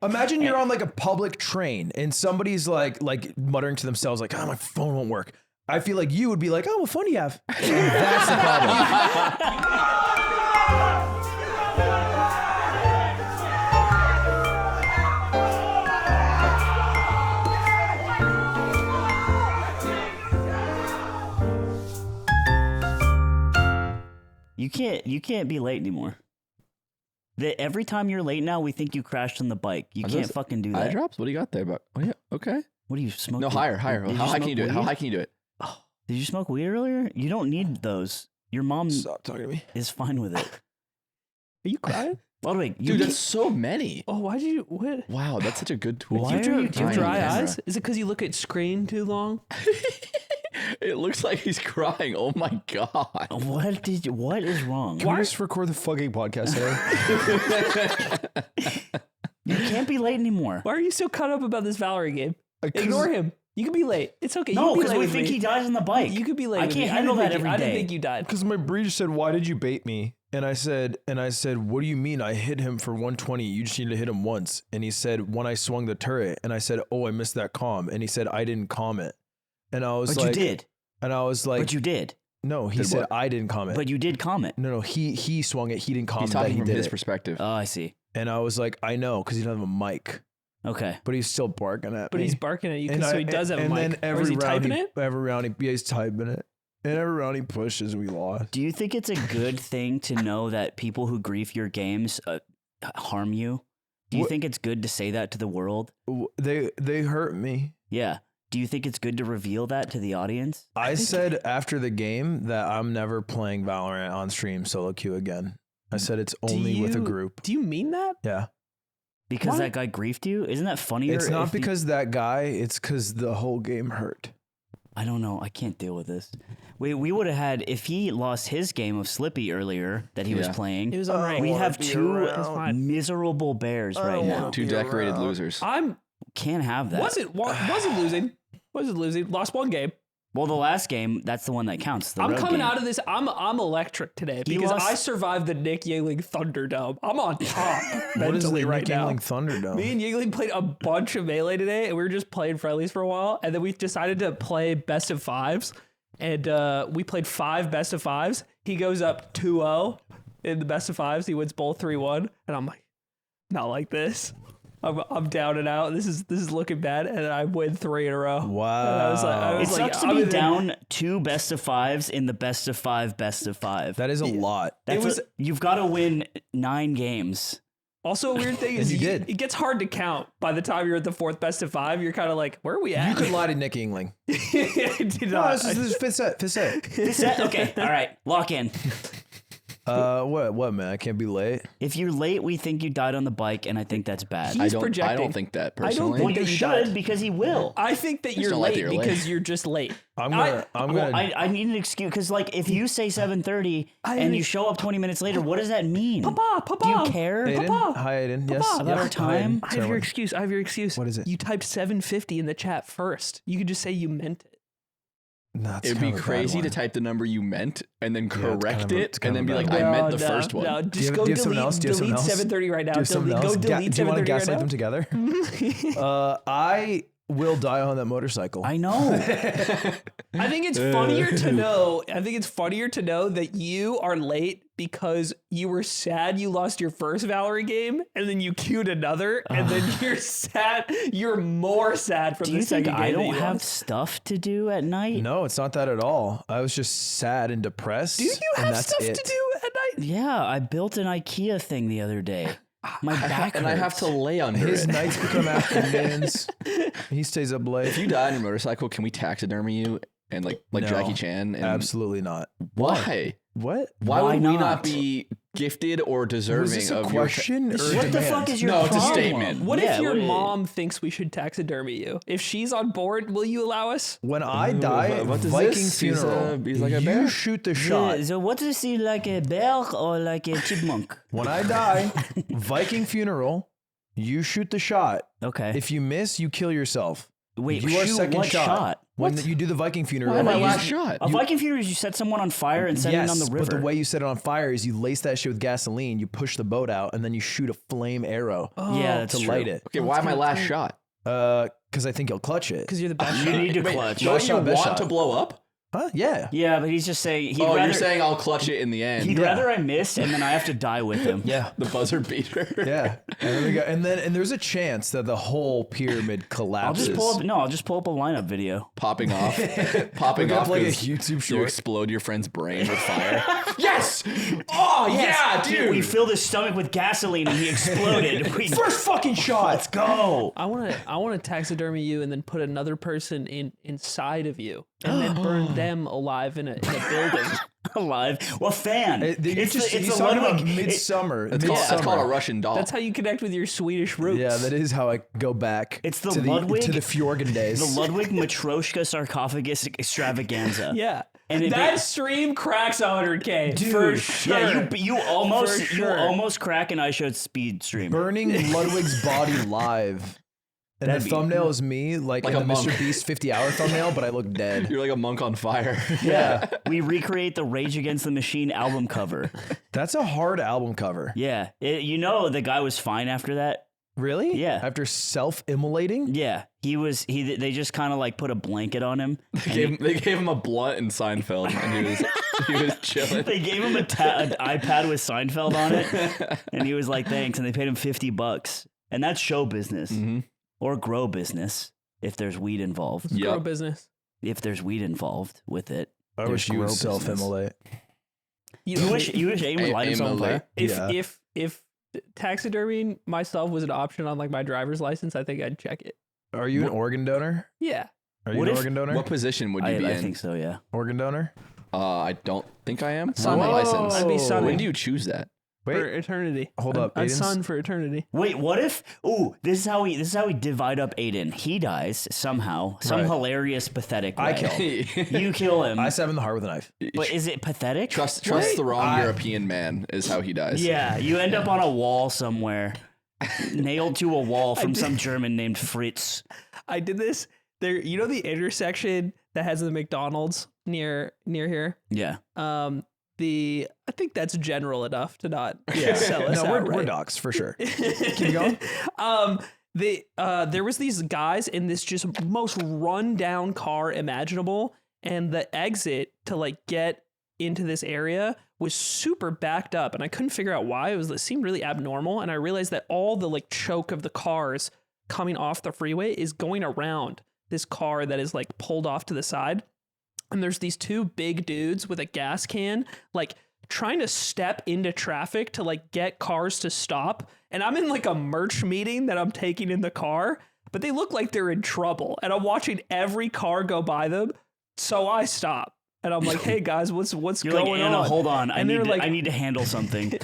Imagine you're on like a public train and somebody's like muttering to themselves like, "Oh, my phone won't work." I feel like you would be like, "Oh, what phone do you have?" That's the problem. You can't be late anymore. Every time you're late now, we think you crashed on the bike. You can't fucking do that. Eye drops? What do you got there? But yeah, okay. What do you smoke? No, higher. How high can you do it? How high can you do it? Oh, did you smoke weed earlier? You don't need those. Your mom Stop talking to me. is fine with it. Are you crying? Ludwig, Dude, that's so many. Oh, why did you? What? Wow, that's such a good tool. Why Do are you you have dry doing this? eyes? Is it because you look at screen too long? It looks like he's crying. Oh my god. What is wrong? Can we just record the fucking podcast today? You can't be late anymore. Why are you so caught up about this Valorant game? Ignore him. You can be late. It's okay. No, because we think he dies on the bike. You could be late. I with can't me. handle that every I didn't day. think you died. Because my breeder said, "Why did you bait me?" And I said, "What do you mean? I hit him for 120. You just need to hit him once." And he said, "When I swung the turret." And I said, "Oh, I missed that comm." And he said, "I didn't comm it." And I was But like, you did. And I was like, But you did. No, he said I didn't comment. But you did comment. No, he swung it. He didn't comment. He's talking that he from did his it. perspective. Oh, I see. And I was like, I know, because he doesn't have a mic. Okay. But he's still barking at me. But he's barking at you so he does have a mic. Every Or is he round typing it? Every round he's typing it. And every round he pushes, we lost. Do you think it's a good thing to know that people who grief your games harm you? Do you think it's good to say that to the world? They hurt me. Yeah. Do you think it's good to reveal that to the audience? I said after the game that I'm never playing Valorant on stream solo queue again. I said it's only with a group. Do you mean that? Yeah. Because that guy griefed you? Isn't that funnier? It's not because that guy, it's because the whole game hurt. I don't know. I can't deal with this. We would have had, if he lost his game of Slippy earlier that he was playing, It was unranked. we'd have two fine. miserable bears right now. Two decorated losers. Can't have that. Wasn't losing. Wasn't losing. Lost one game. Well, the last game, that's the one that counts. The I'm road coming game. out of this. I'm electric today He because lost- I survived the Nick Yingling Thunderdome. I'm on top What is the mentally right Nick now. Yingling Thunderdome? Me and Yingling played a bunch of Melee today, and we were just playing friendlies for a while, and then we decided to play best of fives, and we played 5 best of fives. He goes up 2-0 in the best of fives. He wins both 3-1, and I'm like, not like this. I'm down and out. This is looking bad, and I win 3 in a row. Wow. And I was It like, sucks to be down 2 best of fives in the best of 5 best of 5. That is a lot. You've got to win 9 games. Also, a weird thing is you did. it gets hard to count by the time you're at the 4th best of 5. You're kind of like, where are we at? You could lie to Nick Yingling. I did No, not. this is fifth set. Okay, all right, lock in. What, man? I can't be late. If you're late, we think you died on the bike, and I think that's bad. He's I projecting. don't think that I don't personally. think Well, you that you should died. because he will. I think that you're don't like late that you're because late. you're just late. I'm gonna. I need an excuse because, like, if you say 7:30 and you show up 20 minutes later, what does that mean? Papa, Do you care? Aiden? Papa. Hi, Aiden. Yes. Papa. About our Yes. time? I have your excuse. I have your excuse. What is it? You typed 750 in the chat first. You could just say you meant it. It'd be crazy to type the number you meant and then it's correct kind of a- it it's kind and of then a be bad like, I meant No, the first one. No, Do just you go have someone delete, else? Do you have delete someone else? 730 right now. Do you have someone else? Go delete Do you want to 730 gaslight right them together? I will die on that motorcycle. I know. I think it's funnier to know. I think it's funnier to know that you are late because you were sad you lost your first Valorant game, and then you queued another, and then you're sad. You're more sad from Do the you think second game. I that don't you have lost. stuff to do at night? No, it's not that at all. I was just sad and depressed. Do you and have that's stuff it. to do at night? Yeah, I built an IKEA thing the other day. My back and I have hurts. to lay under His it. nights become afternoons. He stays up late. If you die on your motorcycle, can we taxidermy you and like No, Jackie Chan? And Absolutely not. Why? What? Why Why would we not? not be gifted or deserving Was this a of question? or What the fuck is your No, it's a problem? statement. What Yeah, if your what- mom thinks we should taxidermy you? If she's on board, will you allow us? When I die, what is Viking this? funeral, He's like a you bear? shoot the shot. So what is he, like a bear or like a chipmunk? When I die, Viking funeral, you shoot the shot. Okay. If you miss, you kill yourself. Wait, You are shoot second what shot. When you do the Viking funeral. Why my you- last shot? A Viking funeral is you set someone on fire and send it on the river. but the way you set it on fire is you lace that shit with gasoline, you push the boat out, and then you shoot a flame arrow yeah, that's to true. light it. Okay, why my last shot? Because I think you'll clutch it. Because you're the best. You shot. need to clutch. Don't you best want shot. to blow up? Huh? Yeah. Yeah, but he's just saying he'd Oh, rather, you're saying I'll clutch it in the end. he'd rather I miss and then I have to die with him. Yeah. The buzzer beater. Yeah. And then we go, and there's a chance that the whole pyramid I'll collapses. just pull up. No, I'll just pull up a lineup video. Popping off. Popping We're gonna off. play a 'cause YouTube You short. explode your friend's brain with fire. Yes! Oh, yeah, dude. We filled his stomach with gasoline and he exploded. First fucking shot. Let's go. I want to taxidermy you and then put another person inside of you and then burn them alive in a building. Alive. Well, fan. You're It's just, it's he's the talking Ludwig. about midsummer. That's called a Russian doll. That's how you connect with your Swedish roots. Yeah, that is how I go back. It's the to Ludwig- to the Fjorgen days. The Ludwig Matryoshka sarcophagus extravaganza. Yeah. And it- that stream cracks 100K for sure. Yeah, you almost For you sure. almost crack an iShowed speed stream. Burning Ludwig's body live. And That'd the be- thumbnail is me, like Like in a the Mr. monk. Beast 50-hour thumbnail, but I look dead. You're like a monk on fire. Yeah. We recreate the Rage Against the Machine album cover. That's a hard album cover. Yeah, the guy was fine after that. Really? Yeah. After self-immolating? Yeah, they just kind of like put a blanket on him. They gave him a blunt in Seinfeld, and he was chilling. They gave him an iPad with Seinfeld on it, and he was like, "Thanks," and they paid him $50, and that's show business or grow business if there's weed involved. Yep. Grow business. If there's weed involved with it, I there's wish you would grow business. self-immolate. You wish Aiden would light himself on fire. If taxidermying myself was an option on like my driver's license, I think I'd check it. Are you an organ donor? Yeah. Are you What an if- organ donor? What position would you be I in? think so. Yeah. Organ donor? I don't think I am. It's Son. on my license. I'd be son. When do you choose that? For Wait, eternity. hold up. A Aiden's- son for eternity. Wait, what if? Ooh, this is how we divide up Aiden. He dies somehow, some Right. hilarious, pathetic way. I kill. You kill him. I stab him in the heart with a knife. But is it pathetic? Trust the wrong European man is how he dies. Yeah, you end up on a wall somewhere, nailed to a wall from some German named Fritz. I did this. There, you know the intersection that has the McDonald's near here. Yeah. I think that's general enough to not Yeah. sell us No, we're outright. docs for sure. Keep going. There was these guys in this just most rundown car imaginable, and the exit to like get into this area was super backed up, and I couldn't figure out why. It seemed really abnormal, and I realized that all the like choke of the cars coming off the freeway is going around this car that is like pulled off to the side. And there's these two big dudes with a gas can, like trying to step into traffic to like get cars to stop. And I'm in like a merch meeting that I'm taking in the car, but they look like they're in trouble. And I'm watching every car go by them. So I stop. And I'm like, hey guys, what's You're going like, Anna, on? hold on. And they're like, I need to handle something.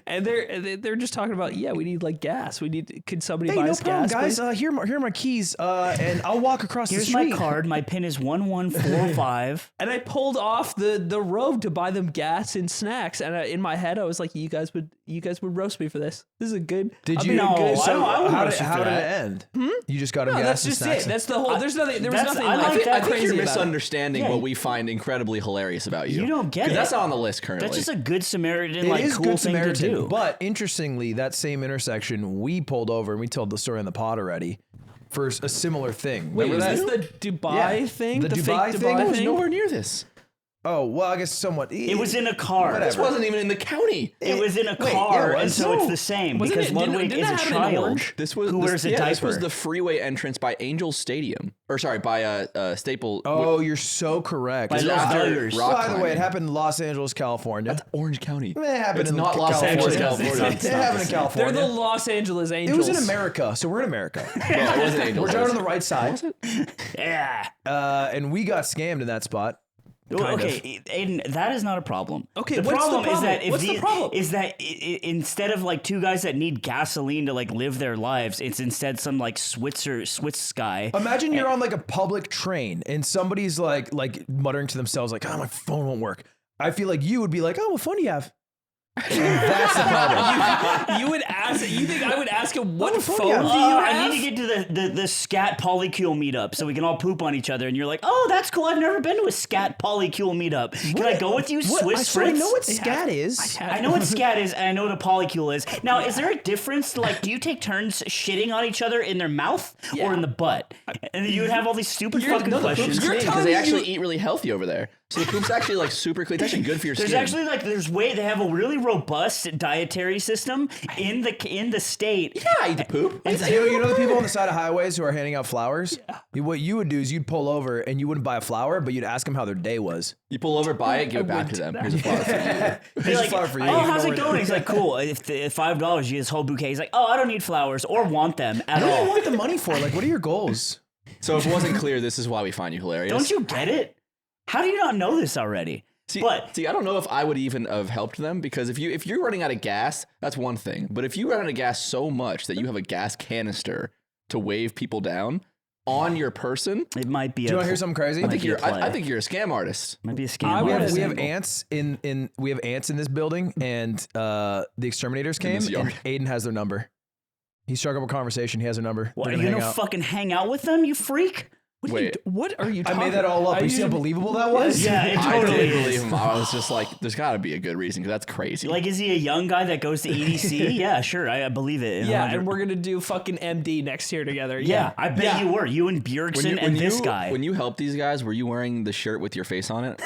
and they're just talking about, yeah, we need like gas. Could somebody Hey, buy no us problem, gas? guys. please? Here are my keys, and I'll walk across Here's the street. my card. My pin is 1145. And I pulled off the road to buy them gas and snacks. And in my head, I was like, you guys would roast me for this. This is a good. Did I'm you? being No, good. I don't- I wouldn't how roast did, you how for did it that. end? You just got him No, gas that's and just snacks. it. That's the whole. There's nothing. There was That's- nothing. I like that. I think crazy you're about it. misunderstanding Yeah. what we find incredibly hilarious about you. You don't get 'Cause it. That's not on the list currently. That's just a good Samaritan, It like is cool good thing to Samaritan, do. but interestingly, that same intersection we pulled over and we told the story on the pod already for a similar thing. Wait, Remember is that? this the Dubai Yeah. thing? The fake Dubai thing? I It was thing? nowhere near this. Oh well, I guess somewhat. It was in a car. This wasn't even in the county. It was in a Wait, car, yeah, it and was. so it's the same Wasn't because it- didn't- Ludwig didn't is a that happen in child Orange? This was who wears a diaper. This was the freeway entrance by Angels Stadium, or sorry, by Staple. Oh, you're so correct. By This is Los after Dodgers. rock By the way, it climbing. happened in Los Angeles, California. Orange County. It happened It's in not Los California. Angeles, California. It happened in They're California. the Los Angeles It Angels. was in America, so we're in America. No, it wasn't Angels. We're down on the right side, Yeah. and we got scammed in that spot. Well, okay, Aiden, that is not a problem. Okay, the what's the problem is problem? that if What's the problem? is that instead of like two guys that need gasoline to like live their lives, it's instead some like Swiss guy. Imagine you're on like a public train and somebody's like muttering to themselves like, "Oh, my phone won't work." I feel like you would be like, "Oh, what phone do you have?" That's the problem. You would ask. You think I would ask him what phone yeah. do you I have? need to get to the scat polycule meetup so we can all poop on each other. And you're like, oh, that's cool. I've never been to a scat polycule meetup. Can I go with you, Swiss I Fritz? know what scat is. I know what scat is, and I know what a polycule is. Now, is there a difference? Like, do you take turns shitting on each other in their mouth or in the butt? And then you would have all these stupid fucking questions. Because they actually eat really healthy over there. So the poop's actually like super clean. It's actually good for your There's skin. actually they have a really robust dietary system in the state. Yeah, I eat the poop. You know the people on the side of highways who are handing out flowers? Yeah. What you would do is you'd pull over and you wouldn't buy a flower, but you'd ask them how their day was. You pull over, buy it, give it back to them. Here's a flower for you. He's like, flower for you. oh, how's it going? He's like, cool. If $5, you get this whole bouquet. He's like, oh, I don't need flowers or want them at What do you all. want the money for? Like, what are your goals? So if it wasn't clear, this is why we find you hilarious. Don't you get it? How do you not know this already? See, I don't know if I would even have helped them, because if you're running out of gas, that's one thing. But if you run out of gas so much that you have a gas canister to wave people down on your person, It might be. Do you want to hear something crazy? I think you're a scam artist. Might be a scam. We artist. have ants we have ants in this building, and the exterminators came, this and yard. Aiden has their number. He struck up a conversation. He has their number. What, They're are gonna you hang gonna out. fucking hang out with them, you freak? Wait, What are you I talking made that all up. You see how believable that was? Yeah, it I totally didn't is. believe him. I was just like, there's got to be a good reason, because that's crazy. Like, is he a young guy that goes to EDC? Yeah, sure, I believe it. Yeah, 100. and we're gonna do fucking MD next year together. Yeah, I bet you were. You and Bjergsen and this guy. When you helped these guys, were you wearing the shirt with your face on it?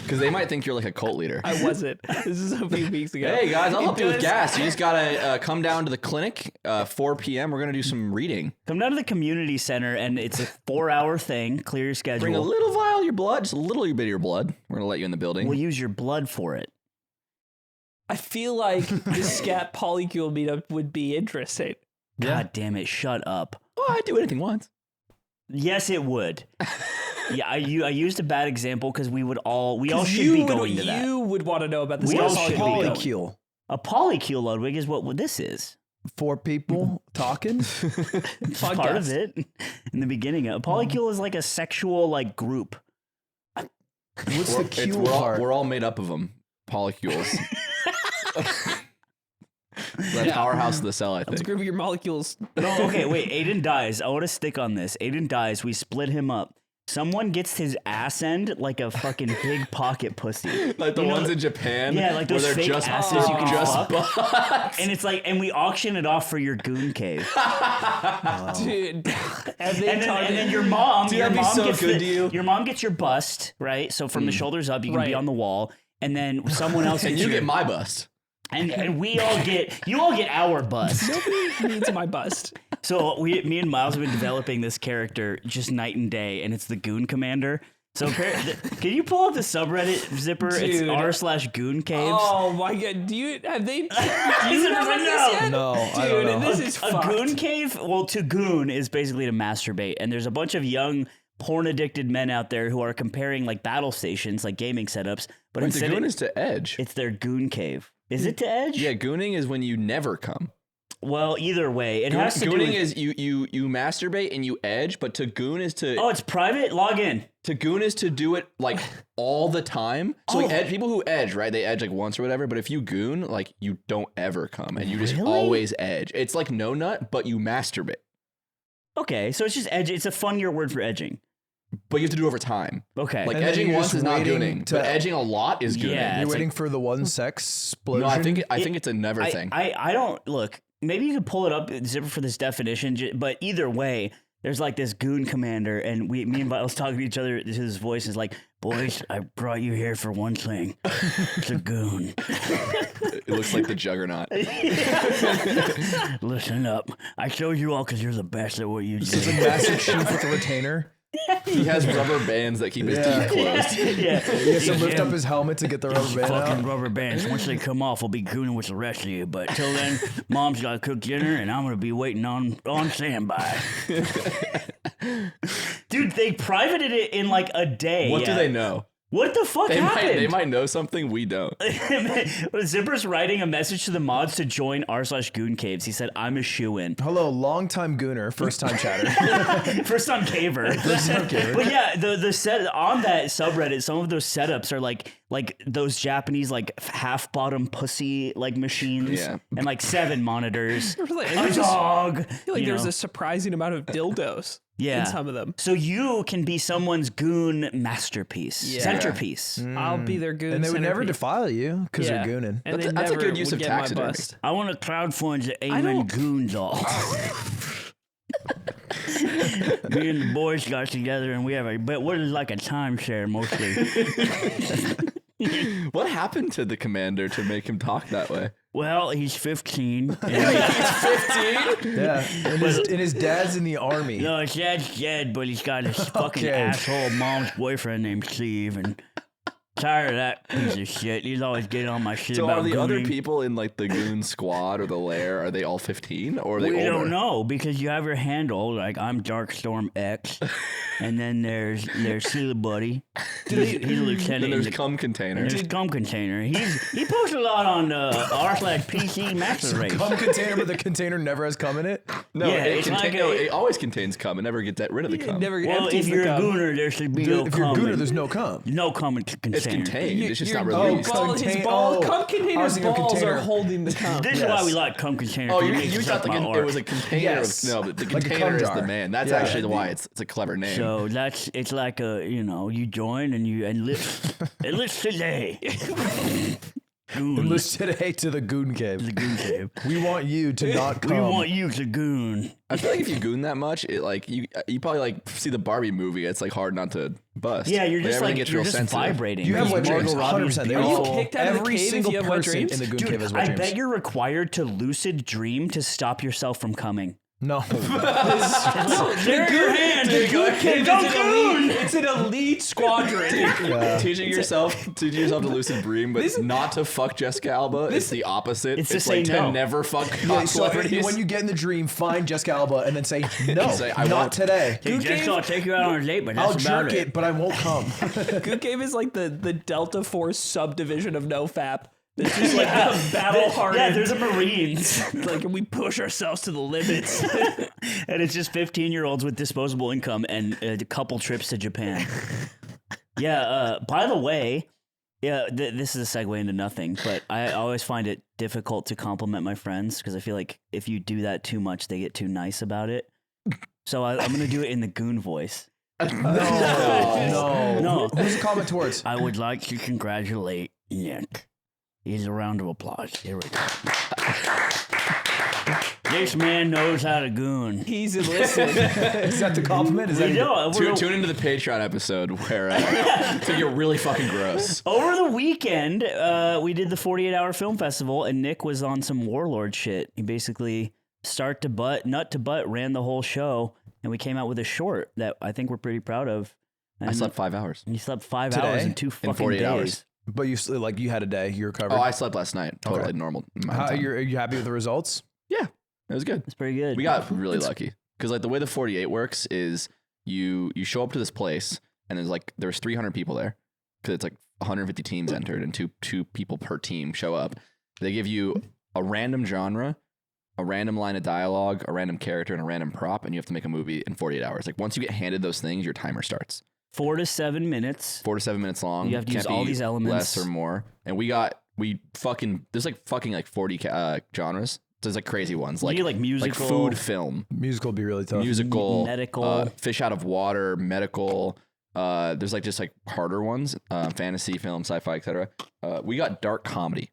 Because they might think you're like a cult leader. I wasn't. This is a few weeks ago. Hey guys, I'll help you with does- gas. You just gotta come down to the clinic, 4 p.m. We're gonna do some reading. Come down to the community center, and it's a 4-hour thing. Clear your schedule. Bring a little vial of your blood, just a little bit of your blood. We're gonna let you in the building. We'll use your blood for it. I feel like the scat polycule meetup would be interesting. God damn it! Shut up. Oh, I'd do anything once. Yes, it would. Yeah, I used a bad example because we all should You be would- going to that. You would want to know about the We scat all should be polycule going. meetup. Polycule. A polycule, Ludwig, is what this is. 4 people talking. It's part of it. In the beginning, a polycule is like a sexual like group. What's the cule we're part? all made up of them. Polycules. The powerhouse of the cell, I It's a think. group of your molecules. No, okay, wait. Aiden dies. I want to stick on this. Aiden dies. We split him up. Someone gets his ass end like a fucking big pocket pussy. Like the You know- ones in Japan, Yeah, like those where they're fake just asses you can just fuck. butts. And it's like, and we auction it off for your goon cave. Dude. And then your mom, Dude, your that'd be mom so gets good to you. your mom gets your bust, right? So from the shoulders up, you can be Right. on the wall, and then someone else And gets you your, get my bust. and we all get our bust. Nobody needs my bust. So me and Miles have been developing this character just night and day, and it's the Goon Commander. So can you pull up the subreddit zipper? It's Dude. r/goon caves. Oh my god! Do you have they? Do you Zipper's know like, this no. yet? No, Dude, I don't know. this is A fucked. goon cave? Well, to goon is basically to masturbate, and there's a bunch of young porn addicted men out there who are comparing like battle stations, like gaming setups, but Wait, the instead goon is to edge. it's their goon cave. Is it to edge? Yeah, gooning is when you never come. Well, either way, it has to do Gooning with, is you masturbate and you edge, but to goon is to Oh, it's private. Log in. to goon is to do it like all the time. So like, people who edge, right? They edge like once or whatever. But if you goon, like you don't ever come and you just Really? always edge. It's like no nut, but you masturbate. Okay, so it's just edge. It's a funnier word for edging. But you have to do it over time. Okay. Like And then edging you're once just is not waiting gooning, to- but edging a lot is gooning. Yeah. You're it's waiting for the one sex explosion. No, I think it's a never thing. I don't look. Maybe you could pull it up, zipper for this definition. But either way, there's like this goon commander, and me and Miles talking to each other. His voice is like, "Boys, I brought you here for one thing. It's a goon. It looks like the juggernaut. Listen up. I chose you all because you're the best at what you do." It's a Master Chief with a retainer. He has rubber bands that keep his teeth closed. Yeah, He has to lift up his helmet to get the rubber band fucking out. rubber bands. Once they come off, I'll be gooning with the rest of you. But till then, Mom's got to cook dinner, and I'm gonna be waiting on standby. Dude, they privated it in like a day. What do they know? What the fuck happened? They might know something we don't. Zipper's writing a message to the mods to join r/goon caves. He said, "I'm a shoe-in." Hello, long-time gooner, first-time chatter. First on caver. But yeah, the set on that subreddit, some of those setups are like like those Japanese like half bottom pussy like machines, Yeah. and like 7 monitors, like, a dog. I feel like you there's know? a surprising amount of dildos Yeah. in some of them. So you can be someone's goon masterpiece, Yeah. centerpiece. I'll be their goon. And they would never centerpiece. defile you because Yeah. they're gooning. And That's a they good never use would of get my taxidermy. bust. I want to crowdfund the Amen don't- Goon doll. Me and the boys got together and we have but what is like a timeshare mostly. What happened to the commander to make him talk that way? Well, he's 15. And Yeah, and his dad's in the army. no, his dad's dead, but he's got this fucking Okay. asshole mom's boyfriend named Steve, and tired of that piece of shit. He's always getting on my shit So about are the other gooning. people in like the goon squad or the lair, are they all 15 or are they We older? don't know because you have your handle like I'm Darkstorm X, and then there's Silly Buddy. He's a lieutenant. Then in there's the- cum container. There's a cum container. He posts a lot on r/PC Master Race. Cum container, but the container never has cum in it. No, Yeah, it, it's like no, a- it always contains cum. It never gets rid of the cum. Never Well, empties if the you're a cup. gooner, there should be no If you're a cum. gooner, there's no cum. No cum in container. It's contained. It's just not Your- released. contained. his balls, Oh, cum I was container's thinking balls container. are holding the cum. This is why we like cum containers. Oh, 'cause you, it makes you us thought suck my it orc. was a container. Yes. No, but the Like a container cum is jar. the man. That's Yeah. actually why it's a clever name. So it's like a you join and you enlist today. Goon. Enlist today to the goon cave. The goon cave. We want you to not We cum. want you to goon. I feel like if you goon that much, it like you probably like see the Barbie movie. It's like hard not to bust. Yeah, you're just everything like gets you're real just sensitive. vibrating. You have wet dreams, Margot Robbie's 100%. They Are you all, kicked out of the every cave if single you have wet person dreams? in the goon Dude, cave has wet I dreams. bet you're required to lucid dream to stop yourself from coming. No. There your hand. It's an elite squadron. Teaching yourself to lucid dream, but not to fuck Jessica Alba. It's the opposite. It's to like say to no. never fuck Yeah, hot so celebrities. when you get in the dream, find Jessica Alba and then say, no, Say, I not won't. today. Hey, Jess, I'll take you out on a date, but I'll that's about jerk it, but I won't come. Goon Cave is like the Delta Force subdivision of NoFap. It's just like the battle hardened. Yeah, there's a Marines. like we push ourselves to the limits. And it's just 15-year-olds with disposable income and a couple trips to Japan. Yeah, by the way, yeah, this is a segue into nothing, but I always find it difficult to compliment my friends because I feel like if you do that too much, they get too nice about it. So I'm going to do it in the goon voice. No. Who's the comment towards? I would like to congratulate Nick. Here's a round of applause. Here we go. This man knows how to goon. He's enlisted. Is that the compliment? Is that You know, Tune into the Patreon episode where it's gonna get really fucking gross. over the weekend, we did the 48-hour film festival, and Nick was on some warlord shit. He basically nut to butt, ran the whole show, and we came out with a short that I think we're pretty proud of. And I slept 5 hours. You slept 5 Today? hours in 2 fucking 48 days. hours. But you had a day. You recovered. Oh, I slept last night. Totally Okay. normal. Are you happy with the results? Yeah, it was good. It's pretty good. We got really lucky because like the way the 48 works is you show up to this place and there's 300 people there because it's like 150 teams entered and two people per team show up. They give you a random genre, a random line of dialogue, a random character, and a random prop, and you have to make a movie in 48 hours. Like once you get handed those things, your timer starts. 4 to 7 minutes. 4 to 7 minutes long. You have to use Can't all be these elements. less or more. And there's like fucking 40 genres. There's like crazy ones like do like musical, food, film, Musical would be really tough. musical, medical. fish out of water, medical. There's like just like harder ones, fantasy, film, sci-fi, etc. We got dark comedy,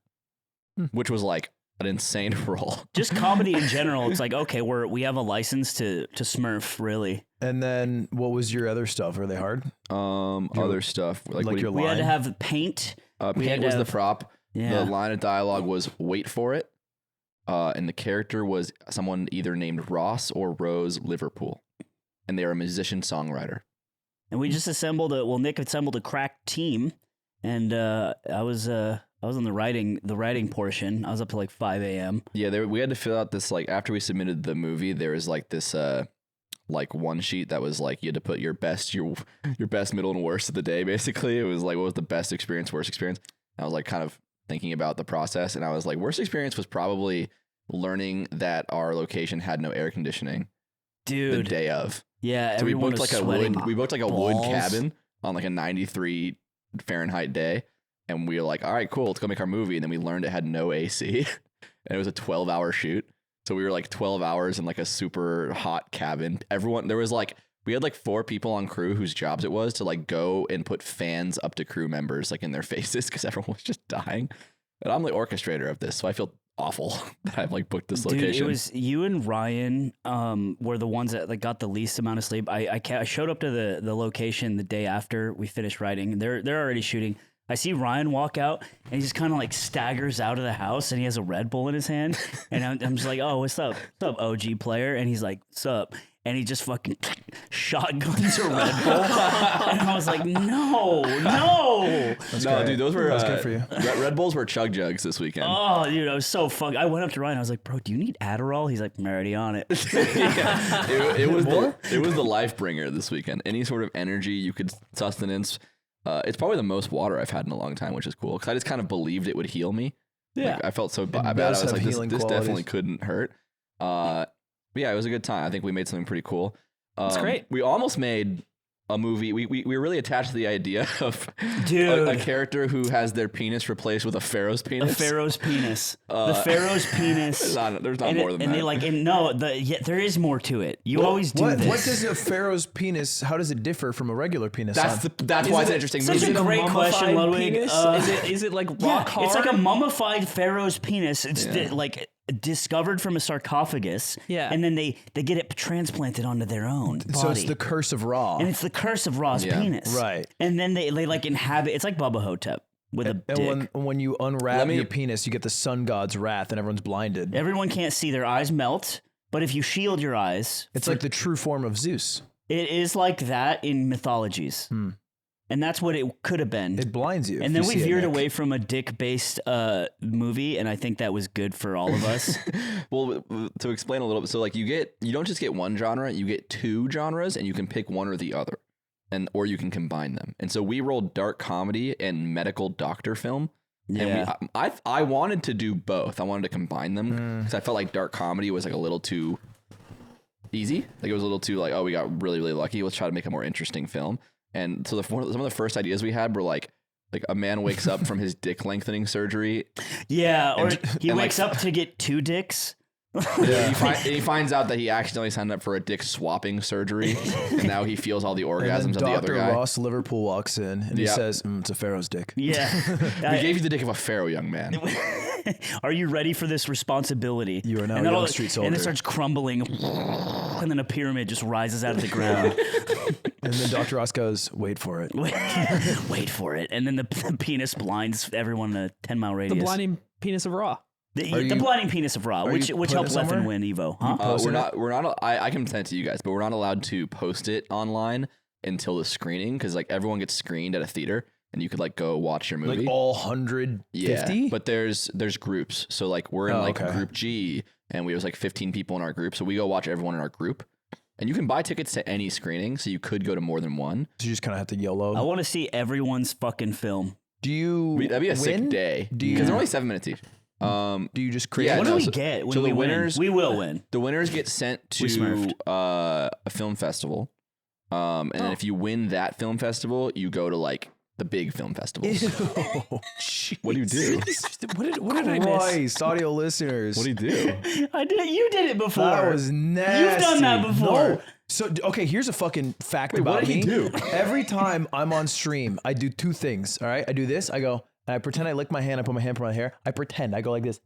which was like an insane role. Just comedy in general. It's like, okay, we have a license to smurf, really. And then what was your other stuff? Are they hard? Other stuff Like your We had to line? have paint. we had paint to was the have- prop. Yeah. The line of dialogue was "wait for it," and the character was someone either named Ross or Rose Liverpool, and they are a musician songwriter. And we just Nick assembled a crack team, and I was on the writing portion. I was up to like 5 a.m. Yeah, we had to fill out this like after we submitted the movie. There was like this like one sheet that was like you had to put your best, middle, and worst of the day. Basically, it was like what was the best experience, worst experience. I was like kind of thinking about the process, and I was like, worst experience was probably learning that our location had no air conditioning the Dude. day of. Yeah, So we everyone booked was like sweating a wood balls. cabin on like a 93 Fahrenheit day. and we were like, all right, cool, let's go make our movie. And then we learned it had no AC, and it was a 12-hour shoot. So we were like 12 hours in like a super hot cabin. We had like 4 people on crew whose jobs it was to like go and put fans up to crew members like in their faces because everyone was just dying. And I'm the orchestrator of this, so I feel awful that I've like booked this location. Dude, it was you and Ryan were the ones that like got the least amount of sleep. I showed up to the location the day after we finished writing. They're already shooting. I see Ryan walk out, and he just kind of like staggers out of the house, and he has a Red Bull in his hand. And I'm just like, oh, what's up? What's up, OG player? And he's like, what's up? And he just fucking shotguns a Red Bull. And I was like, no. No, dude, those were That's good for you. Red Bulls were chug jugs this weekend. Oh, dude, I was so fucked. I went up to Ryan. I was like, bro, do you need Adderall? He's like, I'm already on it. It was the life bringer this weekend. Any sort of energy you could sustenance. It's probably the most water I've had in a long time, which is cool because I just kind of believed it would heal me. Yeah. Like, I felt so bad. I does was have like, this healing definitely qualities. couldn't hurt. But yeah, it was a good time. I think we made something pretty cool. That's great. We almost made a movie. We were really attached to the idea of Dude. a character who has their penis replaced with a pharaoh's penis. The Pharaoh's penis. The Pharaoh's penis. There's not more than and that. they like, and no, there is more to it. You always do this. What does a pharaoh's penis? How does it differ from a regular penis? That's why it's an interesting such movie. a great question, Ludwig. Is it like Yeah, rock hard? it's like a mummified Pharaoh's penis. It's like discovered from a sarcophagus. Yeah. And then they get it transplanted onto their own body. So it's the curse of Ra. and it's the curse of Ra's penis. Right. And then they like inhabit. It's like Bubba Hotep with a dick. And when you unwrap your penis, you get the sun god's wrath, and everyone's blinded. Everyone can't see, their eyes melt. But if you shield your eyes, It's like the true form of Zeus. it is like that in mythologies. And that's what it could have been. It blinds you. And then we veered away from a dick-based movie, and I think that was good for all of us. Well, to explain a little bit, so like you don't just get one genre, you get 2 genres, and you can pick one or the other, or you can combine them. And so we rolled dark comedy and medical doctor film. Yeah. And I wanted to do both. I wanted to combine them because I felt like dark comedy was like a little too easy. Like it was a little too like, oh, we got really, really lucky. Let's try to make a more interesting film. And so some of the first ideas we had were like a man wakes up from his dick lengthening surgery. Yeah, or he and wakes like- up to get 2 dicks. He finds out that he accidentally signed up for a dick swapping surgery, and now he feels all the orgasms And of then the other Dr. guy. Ross Liverpool walks in, and he Yep. says, it's a pharaoh's dick. Yeah. We gave you the dick of a pharaoh, young man. Are you ready for this responsibility? You are now and a then young street soldier. And it starts crumbling, and then a pyramid just rises out of the ground. And then Dr. Ross goes, wait for it. Wait for it. And then the penis blinds everyone in a 10-mile radius. the blinding penis of Raw. The blinding penis of Ra, which you which putting helped it somewhere? Leffen win Evo, huh? We're not. I can send it to you guys, but we're not allowed to post it online until the screening because like everyone gets screened at a theater, and you could like go watch your movie. Like all 150? Yeah, but there's groups. So like we're in okay. group G, and we was like 15 people in our group. So we go watch everyone in our group, and you can buy tickets to any screening. So you could go to more than one. So you just kind of have to YOLO. I want to see everyone's fucking film. Do you That'd be a sick win? day Do you- because they're only 7 minutes each. Do you just create? Yeah, What no, do we so- get when so we the winners- win? We will win. The winners get sent We to smurfed. a film festival, and then if you win that film festival, you go to like the big film festivals. Oh, What do you do? What did I miss? Christ, audio listeners. What do you do? I did it. You did it before. That was nasty. You've done that before. No. So, okay, here's a fucking fact Wait, about what did me. he do? Every time I'm on stream, I do 2 things, all right? I do this, I go, and I pretend I lick my hand, I put my hand on my hair. I pretend, I go like this,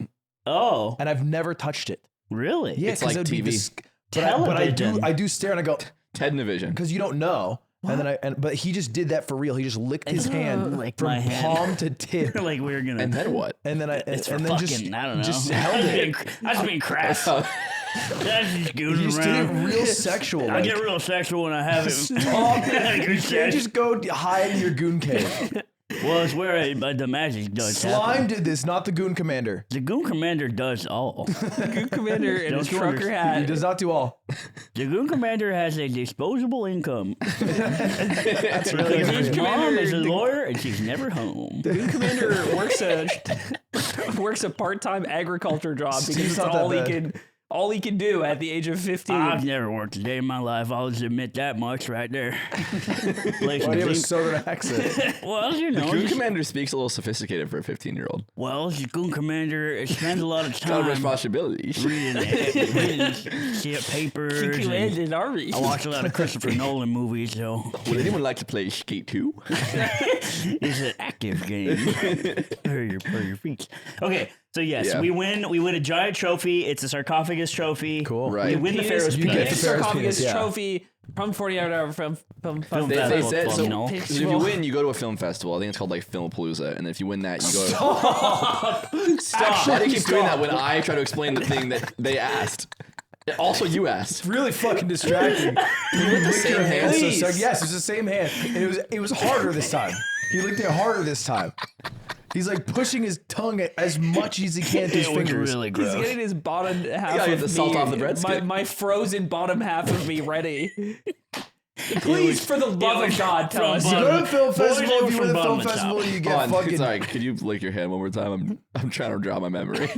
Oh, and I've never touched it. really? Yeah, It's 'cause like it would be TV. but I Television. do stare and I go, Tednavision. because you don't know. And then but he just did that for real. He just licked his hand Licked from my hand. palm to tip. like we were gonna. And then what? And then it's for and then fucking. just I don't know. just I held was it. being, I was being crass. That's just goofing You just did around. it real sexual. I like. get real sexual when I have it. Stop. Good You sex. can't just go hide in your goon cave. Well, it's where the magic does Slime happen. did this, not the goon commander. The Goon Commander does all. Goon Commander in his Don't you trucker understand? He hat. does not do all. The Goon Commander has a disposable income. That's Because really his good. mom is a lawyer and she's never home. Goon Commander works a part-time agriculture job because Steve's it's not all that he bad. can. all he can do at the age of 15. I've never worked a day in my life. I'll just admit that much right there. Why do you have a southern accent? Well, you The know. goon commander speaks a little sophisticated for a 15-year-old. Well, the goon commander spends a lot of Got time responsibilities. reading shit papers. and Army. I watch a lot of Christopher Nolan movies, so Would anyone like to play Skate 2? it's an active game for your feet. Okay, so yes, Yeah. we win. We win a giant trophy. It's a sarcophagus trophy. Cool. Right. We win the Pharaoh's You get penis. the Pharaoh's sarcophagus penis, yeah. trophy from 48-hour film Film They festival, said so. you know. If you win, you go to a film festival. I think it's called like Filmapalooza, and if you win that, you go. Stop. Why do you keep doing that when I try to explain the thing that they asked? Also, you asked. Really fucking distracting. You licked same your hand hand? so Please. yes, it was the same hand. And it was harder this time. He licked it harder this time. He's like pushing his tongue as much as he can through his It was fingers. really He's gross. getting his bottom half gotta get of the salt me, off the breadstick. my frozen bottom half of me ready. Please, for the love of God, tell us. You go to a film Boys festival, are if you from win the film bottom to festival, top. you get Hold on, fucking... sorry. Could you lick your hand one more time? I'm trying to draw my memory.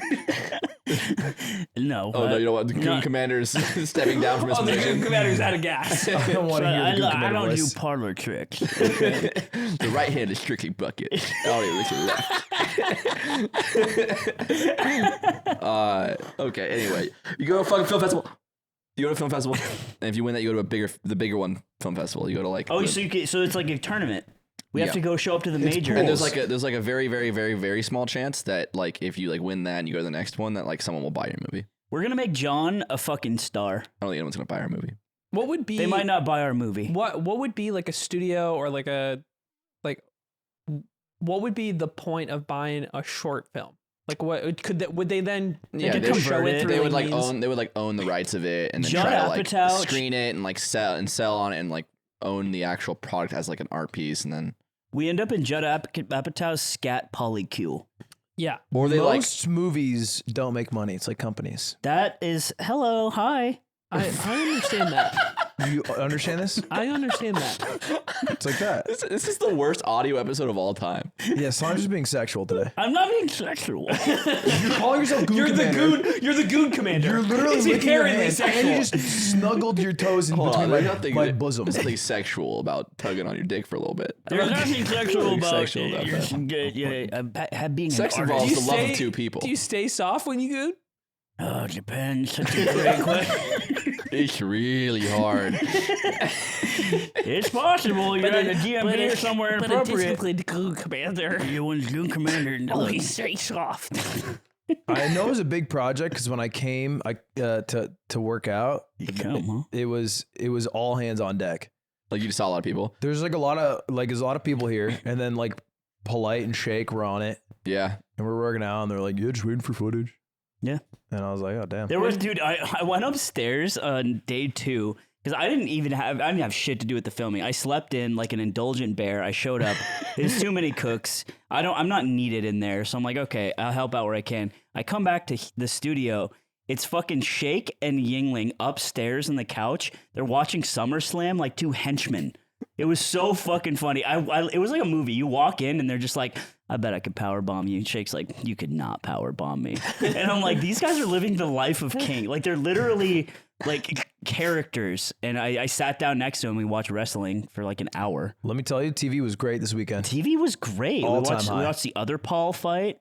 No. Oh no, you know what? The goon commander's stepping down from his Oh, the position. goon commander's out of gas. I don't want to hear the good I commander don't do voice. parlor tricks. The right hand is strictly bucket. Oh, left. Okay. Anyway, you go to a fucking film festival. You go to a film festival, and if you win that, you go to the bigger one film festival. You go to like. Oh, the- so it's like a tournament. We have Yeah. to go show up to the major. And there's like a very, very, very, very small chance that like if you like win that and you go to the next one, that like someone will buy your movie. We're gonna make John a fucking star. I don't think anyone's gonna buy our movie. What would be? They might not buy our movie. What would be like a studio or like a like? What would be the point of buying a short film? Like what would they then? Yeah, could they would- show it through They would like means? own the rights of it and then Judd try to like Apatow- screen it and like sell on it and like own the actual product as like an art piece and then We end up in Judd Apatow's scat polycule. Yeah. or they like Most movies don't make money. It's like companies. That is hello, hi. I understand that. You understand this? I understand that. It's like that. this is the worst audio episode of all time. Yeah, Solange is being sexual today. I'm not being sexual. You're calling yourself goon You're the commander. goon. You're the goon commander. You're literally it's licking your inherently hand, sexual. and you just snuggled your toes in Hold between on, my, there's nothing my bosom. There's nothing sexual about tugging on your dick for a little bit. There's nothing sexual Nothing about, sexual about being Sex an involves artist. the love of two people. Do you stay soft when you goon? Oh, it depends. Such a great question. It's really hard. It's possible. You're at a GMB or somewhere inappropriate. the goon commander. You one's goon commander. Oh, he's very soft. I know it was a big project because when I came to work out, You come, huh? it was all hands on deck. Like you just saw a lot of people. There's like there's a lot of people here, and then like Polite and Shake were on it, Yeah. and we're working out, and they're like, "Yeah, just waiting for footage." Yeah. And I was like, "Oh damn." There was, dude. I went upstairs on day 2 because I didn't have shit to do with the filming. I slept in like an indulgent bear. I showed up. There's too many cooks. I'm not needed in there, so I'm like, okay, I'll help out where I can. I come back to the studio. It's fucking Shake and Yingling upstairs on the couch. They're watching SummerSlam like two henchmen. It was so fucking funny. It was like a movie. You walk in and they're just like, I bet I could powerbomb you. And Shake's like, you could not powerbomb me. And I'm like, these guys are living the life of king. Like they're literally like characters. And I sat down next to him. We watched wrestling for like an hour. Let me tell you, TV was great this weekend. TV was great. All-time We high. watched the other Paul fight.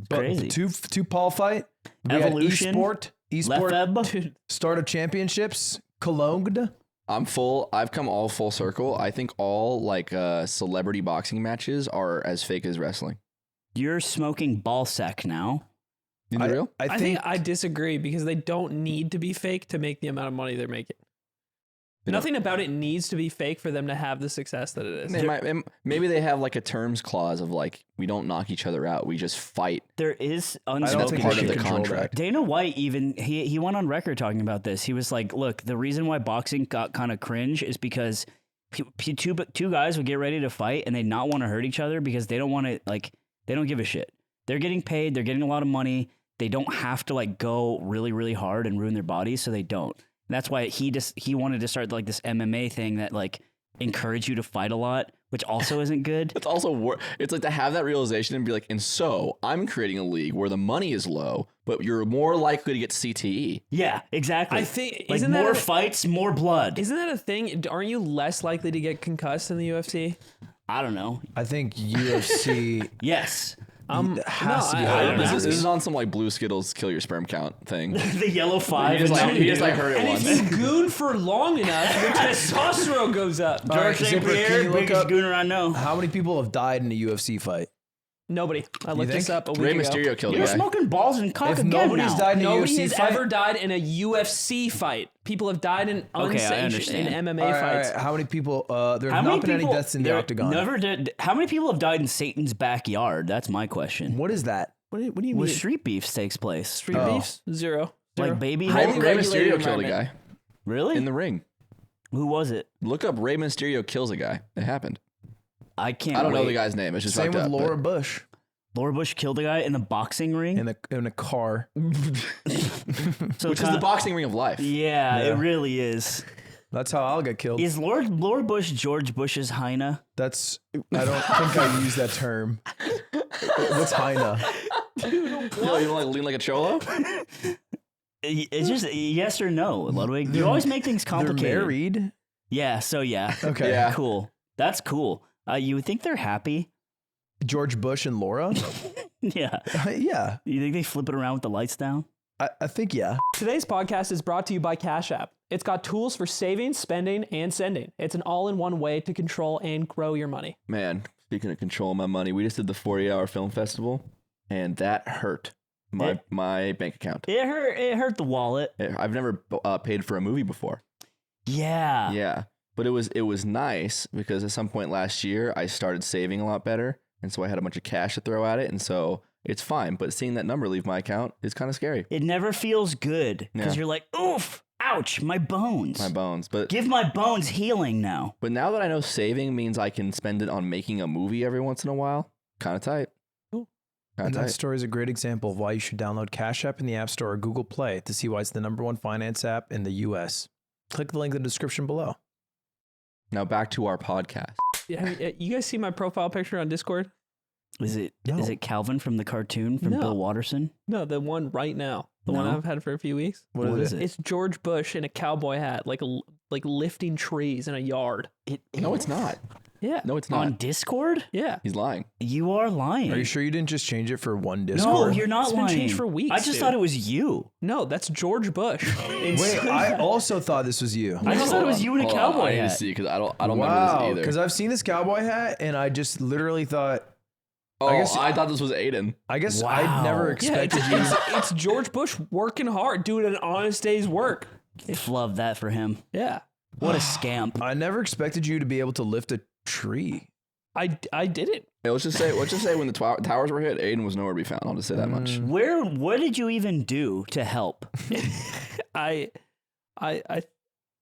But Crazy. two Paul fight. We had Evolution. esport Lefeb. started championships. Cologne. I'm full. I've come all full circle. I think all like celebrity boxing matches are as fake as wrestling. You're smoking ball sack now. You know real? I think I disagree because they don't need to be fake to make the amount of money they're making. Nothing about it needs to be fake for them to have the success that it is. Maybe they have like a terms clause of like we don't knock each other out. We just fight. There is I don't unspoken think part they of should the control contract. Dana White even he went on record talking about this. He was like, "Look, the reason why boxing got kind of cringe is because two guys would get ready to fight and they not want to hurt each other because they don't want to they don't give a shit. They're getting paid. They're getting a lot of money. They don't have to like go really really hard and ruin their bodies, so they don't. And that's why he wanted to start like this MMA thing that like encourage you to fight a lot, which also isn't good. It's also it's like to have that realization and be like, and so I'm creating a league where the money is low, but you're more likely to get CTE. Yeah, exactly. I think like isn't more that fights, more blood. Isn't that a thing? Aren't you less likely to get concussed in the UFC? I don't know. I think UFC Yes. has to be I higher. don't know. This is on some like blue Skittles kill your sperm count thing. The yellow 5. You just like heard it And once. if you goon for long enough, your testosterone goes up. All right, George St. Zipper, can Pierre, you look biggest up gooner I know. how many people have died in a UFC fight? Nobody. I looked this think? up a week Ray ago. Mysterio killed a You're guy. smoking balls and cock If again nobody's now. died in a Nobody UFC has fight, ever died in a UFC fight. People have died in Okay, I unsanctioned in understand. MMA all right, fights. all right, how many people? There How have many not been any people- deaths in the there octagon. Never did. How many people have died in Satan's backyard? That's my question. What is that? What do you Where mean? street beefs takes place. Street Oh. beefs? Zero. Like baby Ray hole? Mysterio regulated killed a environment. guy Really? in the ring. Who was it? Look up Ray Mysterio kills a guy. It happened. I can't. I don't know wait. the guy's name. It's just Same fucked with up, Laura but- Bush Laura Bush killed a guy in the boxing ring. in a car. So which is the boxing ring of life. Yeah, Yeah. it really is. That's how I'll get killed. Is Laura Bush George Bush's hyena? That's I don't think I use that term. What's Heina? No, you don't like lean like a cholo? It's just yes or no, Ludwig. You always make things They're complicated. married. Yeah. So yeah. Okay. Yeah. Cool. That's cool. You would think they're happy. George Bush and Laura. Yeah. Yeah, You think they flip it around with the lights down? I think yeah. Today's podcast is brought to you by Cash App. It's got tools for saving, spending, and sending. It's an all-in-one way to control and grow your money. Man, speaking of controlling my money, we just did the 40-hour film festival, and that hurt my bank account. It hurt. It hurt the wallet. I've never paid for a movie before. Yeah. Yeah, but it was nice because at some point last year I started saving a lot better, and so I had a bunch of cash to throw at it, and so it's fine. But seeing that number leave my account is kind of scary. It never feels good because Yeah. you're like, oof, ouch, my bones. My bones, but Give my bones healing now. now that I know saving means I can spend it on making a movie every once in a while, kind of tight. Cool. Kind And of that tight. story is a great example of why you should download Cash App in the App Store or Google Play to see why it's the #1 finance app in the U.S. Click the link in the description below. Now back to our podcast. Yeah, you guys see my profile picture on Discord? Is it No. Calvin from the cartoon from No. Bill Watterson? No, the one right now. The one No. I've had for a few weeks. What is it? It's George Bush in a cowboy hat, like lifting trees in a yard. No, it's not. Yeah. No, it's On not. Discord? Yeah. He's lying. You are lying. Are you sure you didn't just change it for one No, Discord? you're not It's been lying. changed for weeks, I just dude. thought it was you. No, that's George Bush. Wait, I also thought this was you. I just thought it was you in a Hold on, cowboy I need to hat. see because I don't remember Wow, this either. because I've seen this cowboy hat and I just literally thought. I guess- thought this was Aiden. I guess Wow. I never Yeah, expected it's George Bush working hard, doing an honest day's work. Love that for him. Yeah. What a scamp. I never expected you to be able to lift a tree. I did it. Hey, let's just say when the towers were hit, Aiden was nowhere to be found. I'll just say that much. What did you even do to help? I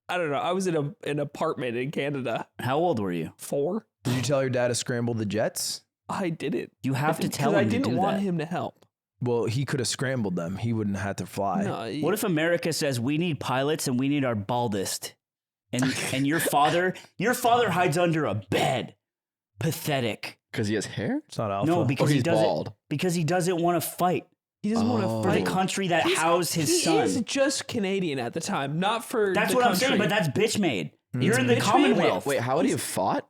don't know. I was in an apartment in Canada. How old were you? 4. Did you tell your dad to scramble the jets? I did it. You have to tell I him to didn't do want that. him to help. Well, he could have scrambled them. He wouldn't have to fly. No, What if America says we need pilots and we need our baldest, and your father hides under a bed? Pathetic. Because he has hair? It's not alpha. No, because he he's doesn't. bald. Because he doesn't want to fight he doesn't want Oh. to for the fight? country that housed his He son. is just Canadian at the time, not for That's the what I'm country. saying, but that's bitch made. You're in the bitch made. Commonwealth. Wait, how would he have fought?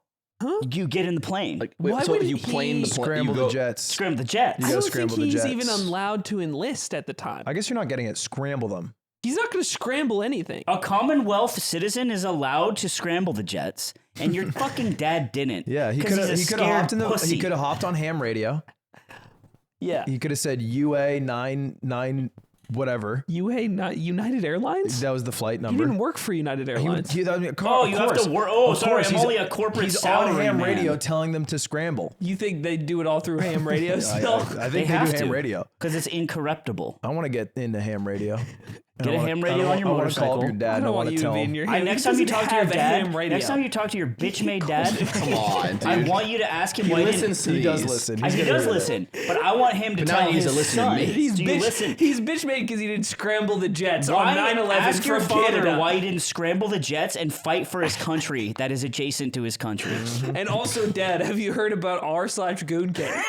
You get in the plane. Like, wait, Why so would you he plane the plane? Scramble you the go, jets. Scram the jets. You I gotta don't scramble think the he's jets. even allowed to enlist at the time. I guess you're not getting it. Scramble them. He's not going to scramble anything. A Commonwealth citizen is allowed to scramble the jets, and your fucking dad didn't. Yeah, he 'Cause could have. he's a He could have hopped scared pussy. He could have hopped on ham radio. Yeah. He could have said UA 99 whatever. United Airlines? That was the flight He number. didn't work for United Airlines. He, that, Oh, you have to work. Oh, Of sorry, course, I'm he's- only a corporate He's salary on ham man. radio telling them to scramble. You think they do it all through ham radio I still? think They they have do ham to. radio. Because it's incorruptible. I want to get into ham radio. Get a ham radio on your I want to call up motorcycle. your dad. I and I don't want want to you to tell be in him. your hand. Next He time you doesn't talk to your have a dad, ham radio. next time you talk to your bitch made dad, Come on, dude. I want you to ask him he why he didn't. listens to He does these. listen. He He's gonna does hear listen, but I want him to But now tell he needs his to listen to son. me. Do you listen? He's bitch made because he didn't scramble the jets Why on 9/11 ask your from father Canada. why he didn't scramble the jets and fight for his country that is adjacent to his country? And also, Dad, have you heard about r/goon gang?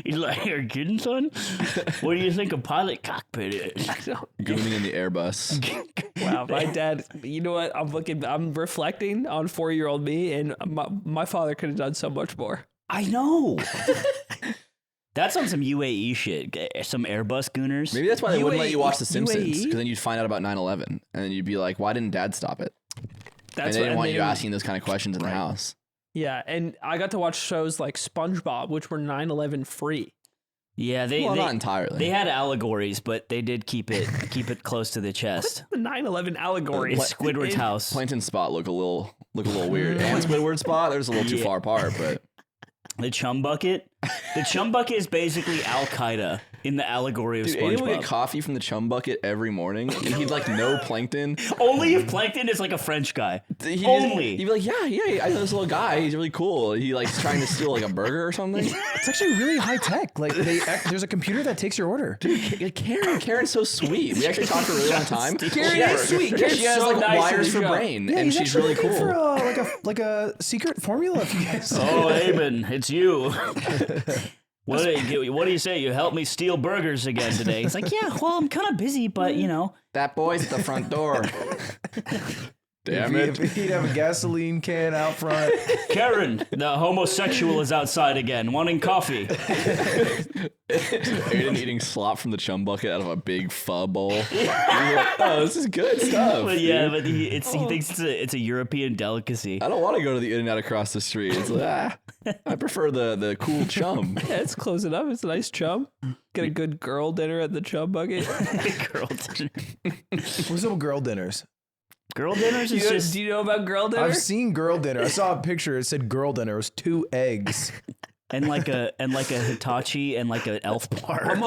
He's like, "You're kidding, son? What do you think a pilot cockpit is?" Gooning in the Airbus. Wow, my dad. You know what? I'm reflecting on 4-year-old me, and my father could have done so much more. I know. That's on some UAE shit. Some Airbus gooners. Maybe that's why they wouldn't let you watch The UAE? Simpsons, because then you'd find out about 9/11, and then you'd be like, "Why didn't Dad stop it?" And they didn't want you asking those kind of questions in the house. Yeah, and I got to watch shows like SpongeBob, which were 9/11 free. Yeah, Well, not entirely. They had allegories, but they did keep it close to the chest. The 9/11 allegory. It's Squidward's house. Plankton Spot look a little weird, and Squidward Spot there's a little too far apart, but The chum bucket. The chum bucket is basically Al Qaeda in the allegory of dude, Aiden would SpongeBob. get coffee from the chum bucket every morning, and he'd like know Plankton. Only if Plankton is like a French guy. He'd Only. be like, yeah, I know this little guy. He's really cool. He likes trying to steal like a burger or something. It's actually really high tech. Like there's a computer that takes your order. Dude, Karen's so sweet. We actually talked for a really long time. Karen is sweet. She Karen's has so like nice in wires the for show. brain, Yeah, and he's she's actually really looking cool. for like a secret formula. If you guys. Oh, Aben, it's you. What do you say? You helped me steal burgers again today. It's like, yeah, well, I'm kind of busy, but you know. That boy's at the front door. Damn it. If he'd have a gasoline can out front. Karen, the homosexual is outside again, wanting coffee. Aiden eating slop from the chum bucket out of a big pho bowl. He's like, oh, this is good stuff. But yeah, dude. but he thinks it's a European delicacy. I don't want to go to the In-N-Out across the street. It's like, I prefer the cool chum. Yeah, it's close enough. It's a nice chum. Get a good girl dinner at the chum bucket. Girl dinner. What's up with girl dinners? Girl dinners is just. Do you know about girl dinner? I've seen girl dinner. I saw a picture. It said girl dinner. It was 2 eggs. And like a Hitachi and like an elf bar. I'm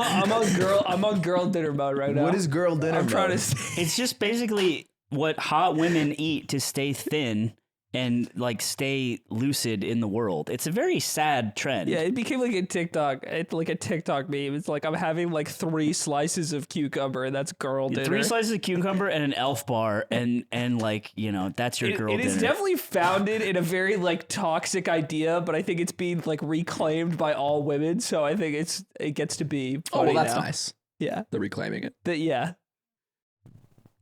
on girl dinner mode right now. What is girl dinner? I'm trying to mode? say. It's just basically what hot women eat to stay thin and like stay lucid in the world. It's a very sad trend. Yeah, it became like a TikTok. It's like a TikTok meme. It's like I'm having like 3 slices of cucumber, and that's girl dinner. 3 slices of cucumber and an elf bar, and like, you know, that's your girl It dinner. is definitely founded in a very like toxic idea, but I think it's being like reclaimed by all women. So I think it gets to be Oh, funny well, that's now. nice. Yeah, They're reclaiming it. yeah.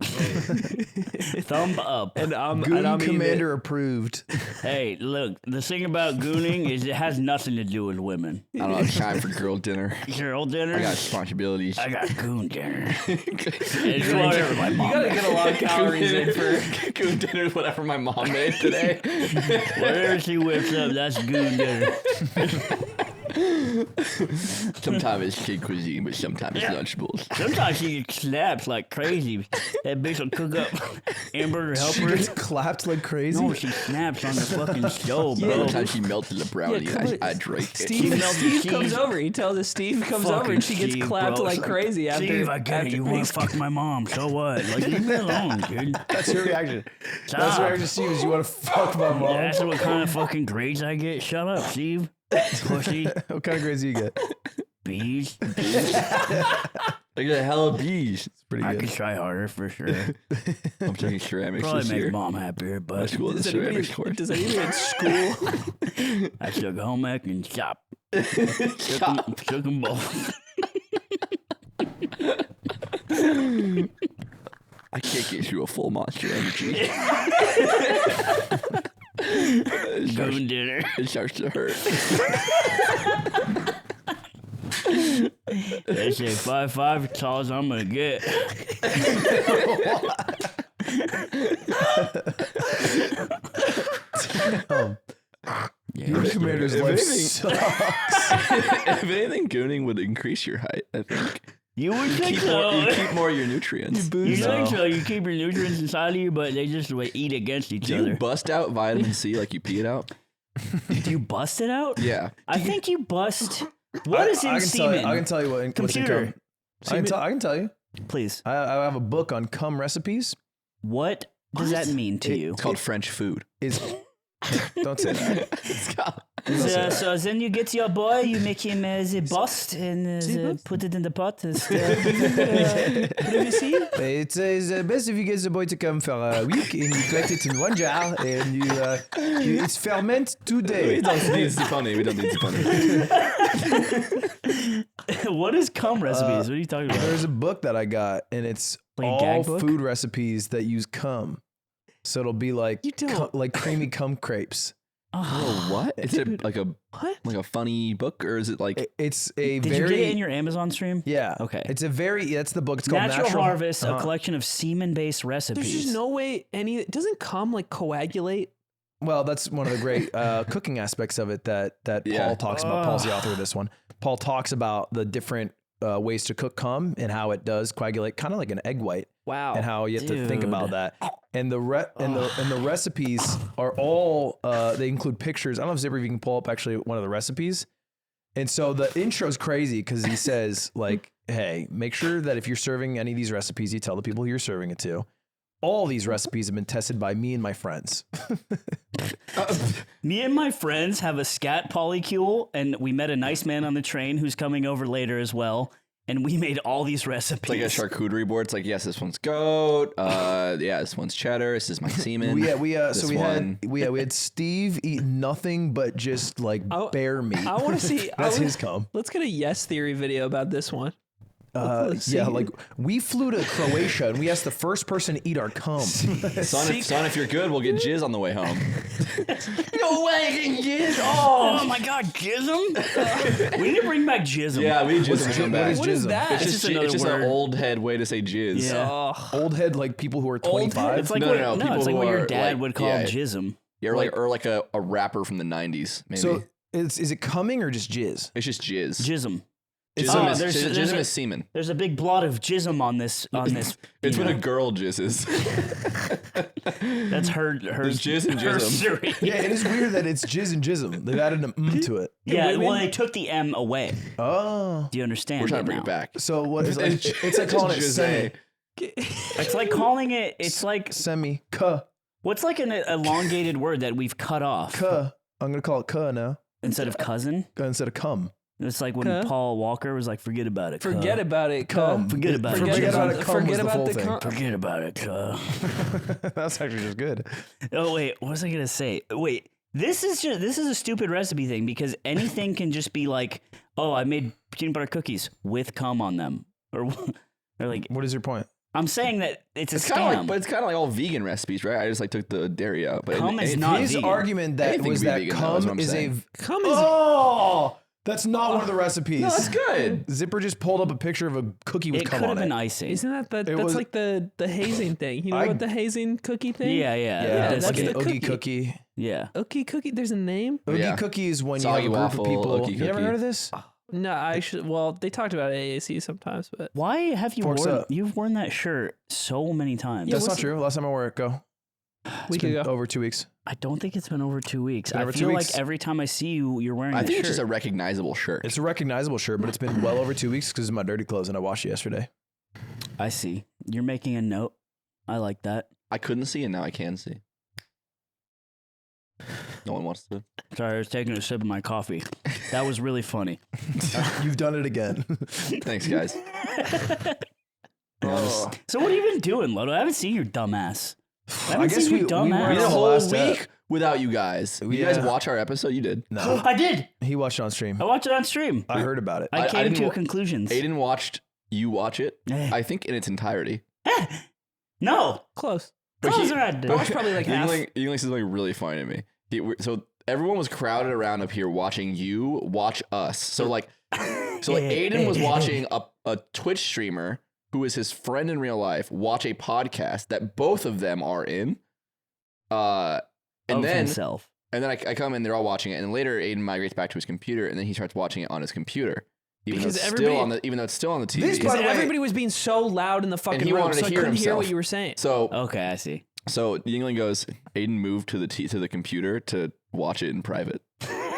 Thumb up. And I'm Goon Commander approved. Hey, look, the thing about gooning is it has nothing to do with women. I don't have time for girl dinner. Girl dinner? I got responsibilities. I got goon dinner. Goon It's whatever my mom You gotta made. get a lot of calories in for. Goon dinner is whatever my mom made today. Whatever she whips up, that's goon dinner. Sometimes it's kid cuisine, but sometimes it's Lunchables. Sometimes she snaps like crazy. That bitch will cook up hamburger She helper. gets clapped like crazy. No, she snaps on the fucking stove, bro. Sometimes she melted a brownie come and on. I drank it. Steve cheese. comes over. He tells us Steve comes over and she gets Steve, clapped bro. like crazy after. Steve, I get it. after You want makes- to fuck my mom? So what? Like, leave me alone, dude. That's your reaction. That's Stop. your reaction, Steve. Is you want to fuck my mom? That's what kind of fucking grades I get. Shut up, Steve. Pussy. What kind of grades do you get? Bees. I get a hell of bees. It's pretty I good. could try harder for sure. I'm taking ceramics Probably this make year. mom happier, My but school is a ceramics course. Does anybody in school? I took home ec and shop. Stop. Shook 'em both. I can't get you a full Monster Energy. Goon dinner. It starts to hurt. They say 5'5" as tall as I'm gonna get. Your commander's If life anything- sucks. If anything, gooning would increase your height, I think. You would think You so. keep more of your nutrients. You No. think so? You keep your nutrients inside of you, but they just eat against each Do you other. bust out vitamin C like you pee it out? Do you bust it out? Yeah. I think you bust. What is in I can semen? Tell you, I can tell you what's in Computer. cum. I can tell you. Please. I have a book on cum recipes. What does that mean to you? It's called French food. Don't say that. So then you get your boy, you make him the bust and put it in the pot. It's the best if you get the boy to come for a week and you collect it in one jar and you it's ferment today. We don't need to funny. We don't need to funny. What is cum recipes? What are you talking about? There's a book that I got and it's Like a all gag book? food recipes that use cum. So it'll be like like creamy cum crepes. Oh, what? Is it like a funny book or is it like It's a Did very you get it in your Amazon stream? yeah. Okay. It's a very that's the book. It's called Natural Harvest, a collection of semen-based recipes. There's just no way doesn't cum like coagulate? Well, that's one of the great cooking aspects of it that Paul talks about. Paul's the author of this one. Paul talks about the different ways to cook cum and how it does coagulate, kind of like an egg white. Wow. And how you have to think Dude. about that. And the recipes are all they include pictures. I don't know if Zipper, if you can pull up actually one of the recipes. And so the intro's crazy because he says like, hey, make sure that if you're serving any of these recipes, you tell the people who you're serving it to. All these recipes have been tested by me and my friends. Me and my friends have a scat polycule, and we met a nice man on the train who's coming over later as well. And we made all these recipes. like a charcuterie board? It's like, yes, this one's goat. Yeah, this one's cheddar. This is my semen. We had Steve eat nothing but just like bear meat. I want to see. That's his cum. Let's get a Yes Theory video about this one. Like we flew to Croatia and we asked the first person to eat our cum. Son, if you're good, we'll get jizz on the way home. no way, jizz! Oh my God, jism! We need to bring back jism. Yeah, we need jizz to come back. What is that? It's just an old head way to say jizz. Yeah. Old head, like people who are 25. It's like No, what, no, people it's like who what your are, dad like, would call yeah. jism. Yeah, or like a rapper from the 90s, maybe. So is it coming or just jizz? It's just jizz. Jism. Jism is semen. There's a big blot of jism on this. It's when a girl jizzes. That's her There's jizz and her jism. cereal. Yeah, it is weird that it's jizz and jism. They've added an to it. Yeah, well, they took the M away. Oh. Do you understand? We're trying to bring now? it back. So what is like? It's like calling it semi. It's like calling it. It's like Semi. Ka. what's like an elongated word that we've cut off Ka. I'm going to call it ka now. instead of cousin. Instead of cum. It's like when Cuh. Paul Walker was like, "Forget about it. Forget cuh. about it. Cum. Forget about it. Forget about it. Cum was Forget the about full the thing. cum. Forget about it. cuh." That's actually just good. Oh wait, what was I gonna say? Wait, this is a stupid recipe thing because anything can just be like, oh, I made peanut butter cookies with cum on them, or like. What is your point? I'm saying that it's a It's kind of scam. like, but it's kind of like all vegan recipes, right? I just like took the dairy out. But Cum is not His vegan. argument that Anything was can be that vegan, though, is what cum I'm is saying. Cum is. Oh, that's not one of the recipes. No, that's good. Zipper just pulled up a picture of a cookie with It cum could on have been it. icing. Isn't that It that's was- like the hazing thing? You know what the hazing cookie thing? Yeah. Yeah, that's like the an Oogie cookie. cookie. Yeah. Oogie cookie. There's a name. Oogie Yeah. cookie is when Soggy you have a waffle, group of people. Oogie You ever cookie. heard of this? No, I should. Well, they talked about AAC sometimes, but Why have you Forks worn? up. You've worn that shirt so many times. That's not what's- true. Last time I wore it, go. week Been ago. over 2 weeks. I don't think it's been over 2 weeks. been I over 2 feel weeks. like every time I see you, you're wearing. I that think it's shirt. just a recognizable shirt. It's a recognizable shirt, but it's been well over 2 weeks because it's my dirty clothes and I washed it yesterday. I see. You're making a note. I like that. I couldn't see and now I can see. No one wants to. Sorry, I was taking a sip of my coffee. That was really funny. You've done it again. Thanks, guys. So what have you been doing, Lodo? I haven't seen your dumbass. I haven't guess seen your we dumbass. weren't We did a on the whole last week without you guys. You guys Yeah. watch our episode? You did. No, I did. he watched it on stream. I watched it on stream. I heard about it. I I came didn't to wa- conclusions. Aiden watched you watch it, Eh. I think in its entirety. No. close. But Close he- red. I watched probably like half. Yingling said something really funny to me. So everyone was crowded around up here watching you watch us. So like Aiden was watching a Twitch streamer who is his friend in real life watch a podcast that both of them are in. And Of then himself. I come in, they're all watching it, and then later Aiden migrates back to his computer, and then he starts watching it on his computer, even Because though it's everybody- even though it's still on the TV. This, by Because the way- everybody was being so loud in the fucking he room, wanted to so I hear couldn't hear what himself. you were saying. So Okay, I see. Yingling goes, Aiden moved to the computer to watch it in private.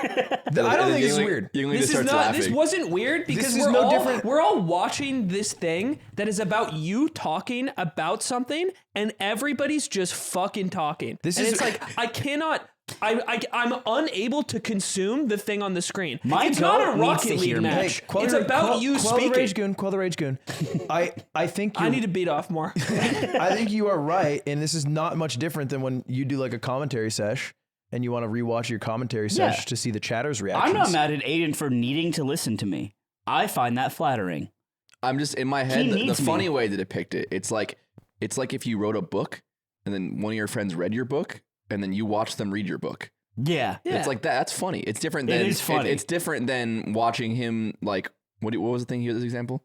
I don't think it's weird. Yingling This just is starts not. laughing. This wasn't weird because is no different. We're all watching this thing that is about you talking about something, and everybody's just fucking talking. It's like I cannot. I'm unable to consume the thing on the screen. It's not a Rocket League match. It's about you Quell the speaking. rage goon. Quell the rage goon. I think I need to beat off more. I think you are right, and this is not much different than when you do like a commentary sesh and you want to rewatch your commentary sesh to see the chatter's reactions. I'm not mad at Aiden for needing to listen to me. I find that flattering. I'm just in my head. He The needs funny me. way to depict it, it's like if you wrote a book and then one of your friends read your book and then you watch them read your book. Yeah. It's like that. That's funny. It's different than It is funny. It's different than watching him like what was the thing? Here's this example.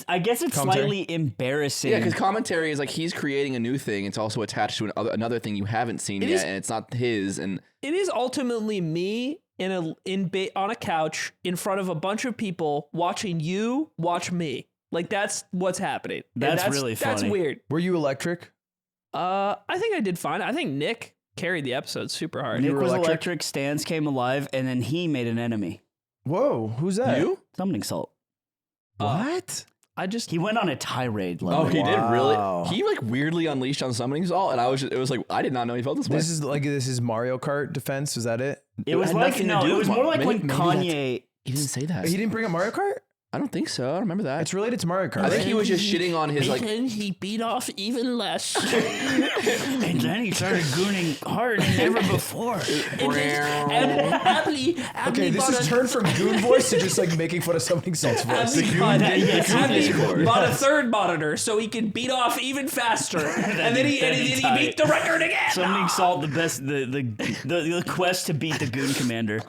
I guess it's Commentary? slightly embarrassing. Yeah, because commentary is like he's creating a new thing. It's also attached to another thing you haven't seen yet, and it's not his. And It is ultimately me on a couch in front of a bunch of people watching you watch me. Like that's what's happening. And That's really That's funny. weird. Were you electric? I think I did fine. I think Nick carried the episode super hard. Nick were was electric? electric, Stans came alive, and then he made an enemy. Whoa, who's that? you? Summoning Salt. What? He went on a tirade. Oh, Level. he did really. Wow. He like weirdly unleashed on summoning salt, and it was like I did not know he felt this way. This is Mario Kart defense. Is that it? It was had like nothing to no. do It was with more like when maybe Kanye. He didn't say that. He didn't bring up Mario Kart. I don't think so. I don't remember that. It's related to Mario Kart. I think right? he was just shitting on his like. And he beat off even less. And then he started gooning harder than ever before. and happily Okay, this is turned from goon voice to just like making fun of something self voice. bought a third monitor so he can beat off even faster. and then he beat the record again. Summoning Salt, the best, the quest to beat the Goon Commander.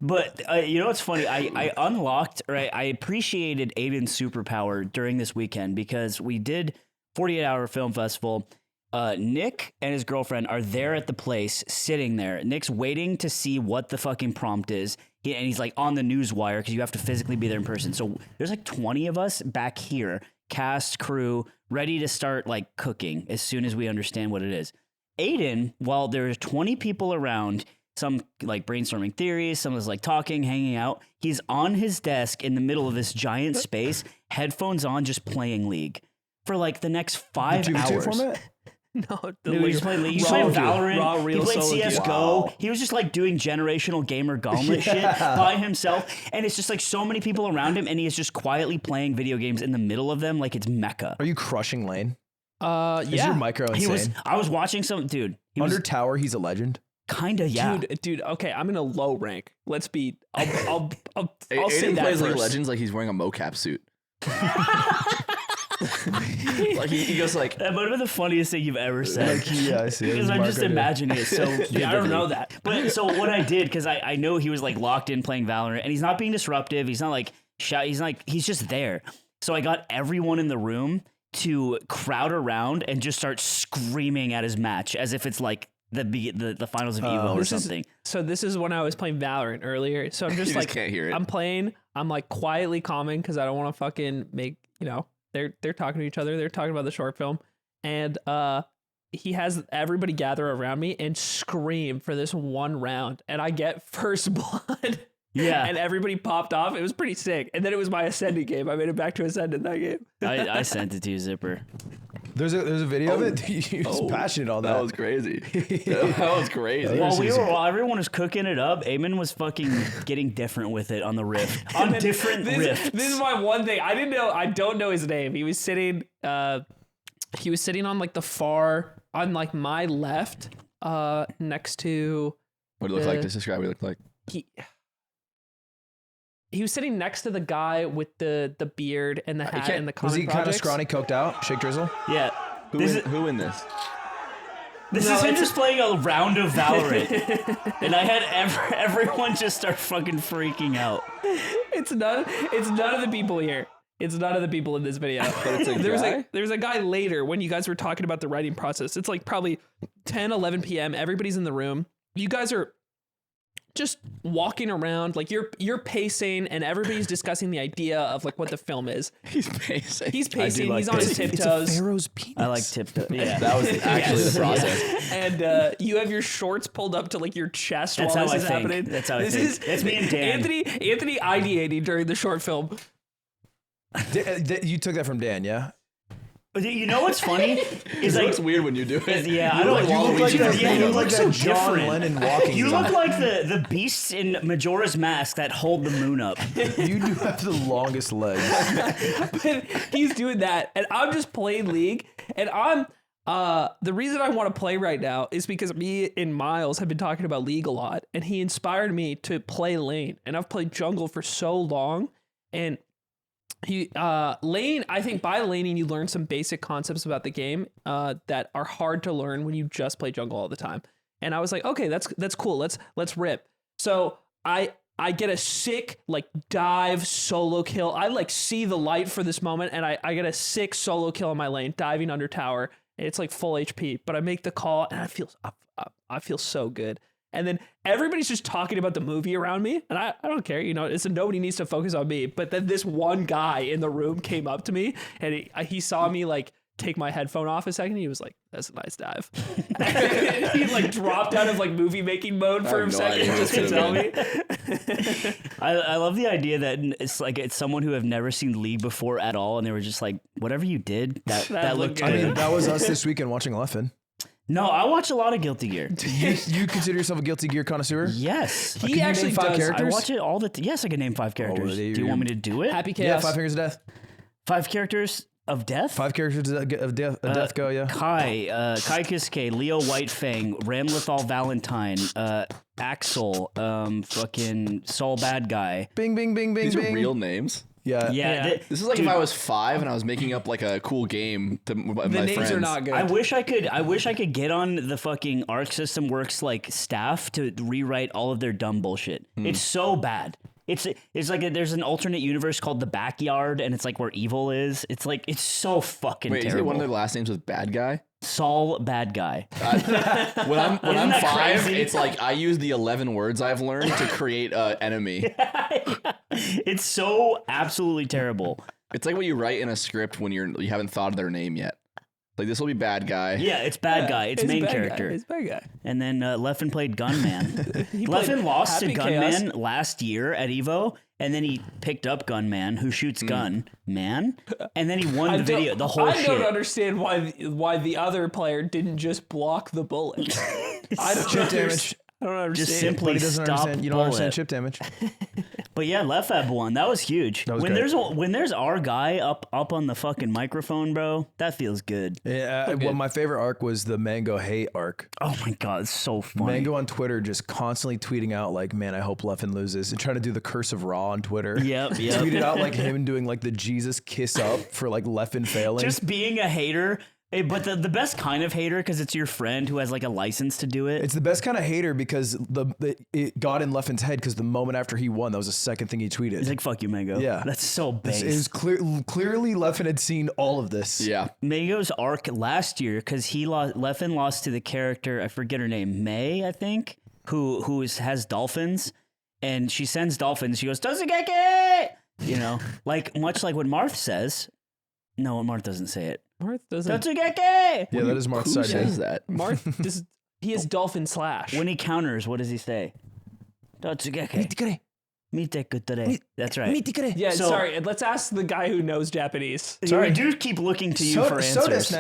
But you know what's funny? I unlocked, or I appreciated Aiden's superpower during this weekend because we did 48-hour film festival. Nick and his girlfriend are there at the place, sitting there. Nick's waiting to see what the fucking prompt is. And he's like on the news wire because you have to physically be there in person. So there's like 20 of us back here, cast, crew, ready to start like cooking as soon as we understand what it is. Aiden, while there's 20 people around, some like brainstorming theories, some is like talking, hanging out. He's on his desk in the middle of this giant space, headphones on, just playing League for like the next 5 2v2 hours. format? No, Dude, he just played League. He played Valorant. He played solo CSGO. Wow. He was just like doing generational gamer gauntlet shit by himself. And it's just like so many people around him, and he is just quietly playing video games in the middle of them like it's Mecca. Are you crushing Lane? yeah. Is your micro insane? I was watching some dude. He Under was tower, he's a legend. kinda yeah. Dude, okay, I'm in a low rank. Let's be. I'll say Aiden that plays League of first. Legends like he's wearing a mocap suit. Like he goes like. That might have been the funniest thing you've ever said. Yeah, I see. Because I'm just imagining it so vividly. I don't know that. But so what I did, because I know he was like locked in playing Valorant, and he's not being disruptive. He's not like shout. He's just there. So I got everyone in the room to crowd around and just start screaming at his match as if it's like the finals of Evo or something. So this is when I was playing Valorant earlier. So I'm just You like, just can't hear it. I'm playing. I'm like quietly calming because I don't want to fucking make, they're talking to each other. They're talking about the short film. And he has everybody gather around me and scream for this one round. And I get first blood. Yeah. And everybody popped off. It was pretty sick. And then it was my Ascendant game. I made it back to Ascendant that game. I sent it to you, Zipper. There's a video of it. He was passionate on that. That was crazy. That was crazy. While everyone was cooking it up, Eamon was fucking getting different with it on the rift. On different rifts. This is my one thing. I don't know his name. He was sitting on on like my left, next to What did it look like? Just describe what it looked like. he was sitting next to the guy with the beard and the hat and the comic Was he kind of projects. scrawny, coked out? Shake Drizzle? Yeah. Who in this? This is him just playing a round of Valorant. And I had everyone just start fucking freaking out. It's none of the people here. It's none of the people in this video. But it's a guy? There's a guy later when you guys were talking about the writing process. It's like probably 10, 11 p.m. Everybody's in the room. You guys are just walking around, like you're pacing and everybody's discussing the idea of like what the film is. He's pacing. He's pacing, like he's on his It's a tiptoes. pharaoh's penis. I like tiptoe. Yeah. That was actually the process. And you have your shorts pulled up to like your chest That's while how this I is think. happening. That's how I think. That's me and Dan. Anthony ideating during the short film. You took that from Dan, yeah? But you know what's funny? Is It like looks weird when you do it. Yeah, I don't. You look like that, Yeah, you look so John different. Lennon walking. You look sign. like the beasts in Majora's Mask that hold the moon up. You do have the longest legs. But he's doing that, and I'm just playing League, and I'm the reason I want to play right now is because me and Miles have been talking about League a lot, and he inspired me to play lane, and I've played jungle for so long, and lane, I think by laning you learn some basic concepts about the game that are hard to learn when you just play jungle all the time. And I was like, okay, that's cool. Let's rip. So I get a sick like dive solo kill. I like see the light for this moment, and I get a sick solo kill in my lane, diving under tower. And it's like full HP, but I make the call, and I feel so good. And then everybody's just talking about the movie around me, and I don't care, it's nobody needs to focus on me. But then this one guy in the room came up to me, and he saw me like take my headphone off a second. He was like, "That's a nice dive." He like dropped out of like movie making mode for a second just to tell me. I love the idea that it's someone who have never seen League before at all, and they were just like, "Whatever you did, that looked looked good." good. That was us this weekend watching Leffen. No, I watch a lot of Guilty Gear. You consider yourself a Guilty Gear connoisseur? Yes. He actually name 5 does. characters? I watch it all the yes, I can name 5 characters. there Do you want me to do it? Happy Yeah, Chaos. 5 Fingers of Death. 5 characters of death? 5 characters of death go, yeah. Kai, Kai Kiske, Leo Whitefang, Ramlethal Valentine, Axel, fucking Soul Bad Guy. Bing, bing, bing, bing, These bing. are real names. Yeah. Yeah. This is like if I was 5 and I was making up like a cool game to my The names friends. are not good. I wish I could get on the fucking Arc System Works like staff to rewrite all of their dumb bullshit. It's so bad. It's like there's an alternate universe called the Backyard, and it's like where evil is. It's like it's so fucking Wait, terrible. is it one of their last names was Bad Guy? Saul Bad Guy. When I'm that 5, crazy? it's like I use the 11 words I've learned to create an enemy. It's so absolutely terrible. It's like what you write in a script when you haven't thought of their name yet. Like this will be Bad Guy. Yeah, it's Bad Guy. It's main bad character. Guy. It's bad guy. And then Leffen played Gunman. He Leffen played lost to Happy Gunman Chaos. last year at Evo, and then he picked up Gunman, who shoots gun man, and then he won the video, the whole I shit. don't understand why the other player didn't just block the bullet. I don't Chip understand. damage. I don't understand. Just simply But he doesn't stop understand. You don't bullet. understand chip damage. But yeah, Lefab won. That was huge. was when great. there's our guy up on the fucking microphone, bro, that feels good. Yeah, well, my favorite arc was the Mango hate arc. Oh my god, it's so funny. Mango on Twitter just constantly tweeting out like, "Man, I hope Leffen loses," and trying to do the curse of Raw on Twitter. Yep. Tweeted out like him doing like the Jesus kiss up for like Leffen failing. Just being a hater. Hey, but the best kind of hater, because it's your friend who has like a license to do it. It's the best kind of hater because it got in Leffen's head because the moment after he won, that was the second thing he tweeted. It's like, fuck you, Mango. Yeah. That's so base. It was clearly Leffen had seen all of this. Yeah. Mango's arc last year, because Leffen lost to the character, I forget her name, May, I think, who has dolphins, and she sends dolphins. She goes, Tozugeki! Like much like what Marth says. No, Marth doesn't say it. Marth doesn't. Totsugeki! Yeah, that is Marth's Who side. says that? Marth. He has dolphin slash. When he counters, what does he say? Totsugeki. Mite kutare. That's right. Yeah, So- sorry. Let's ask the guy who knows Japanese. We do keep looking to you for answers.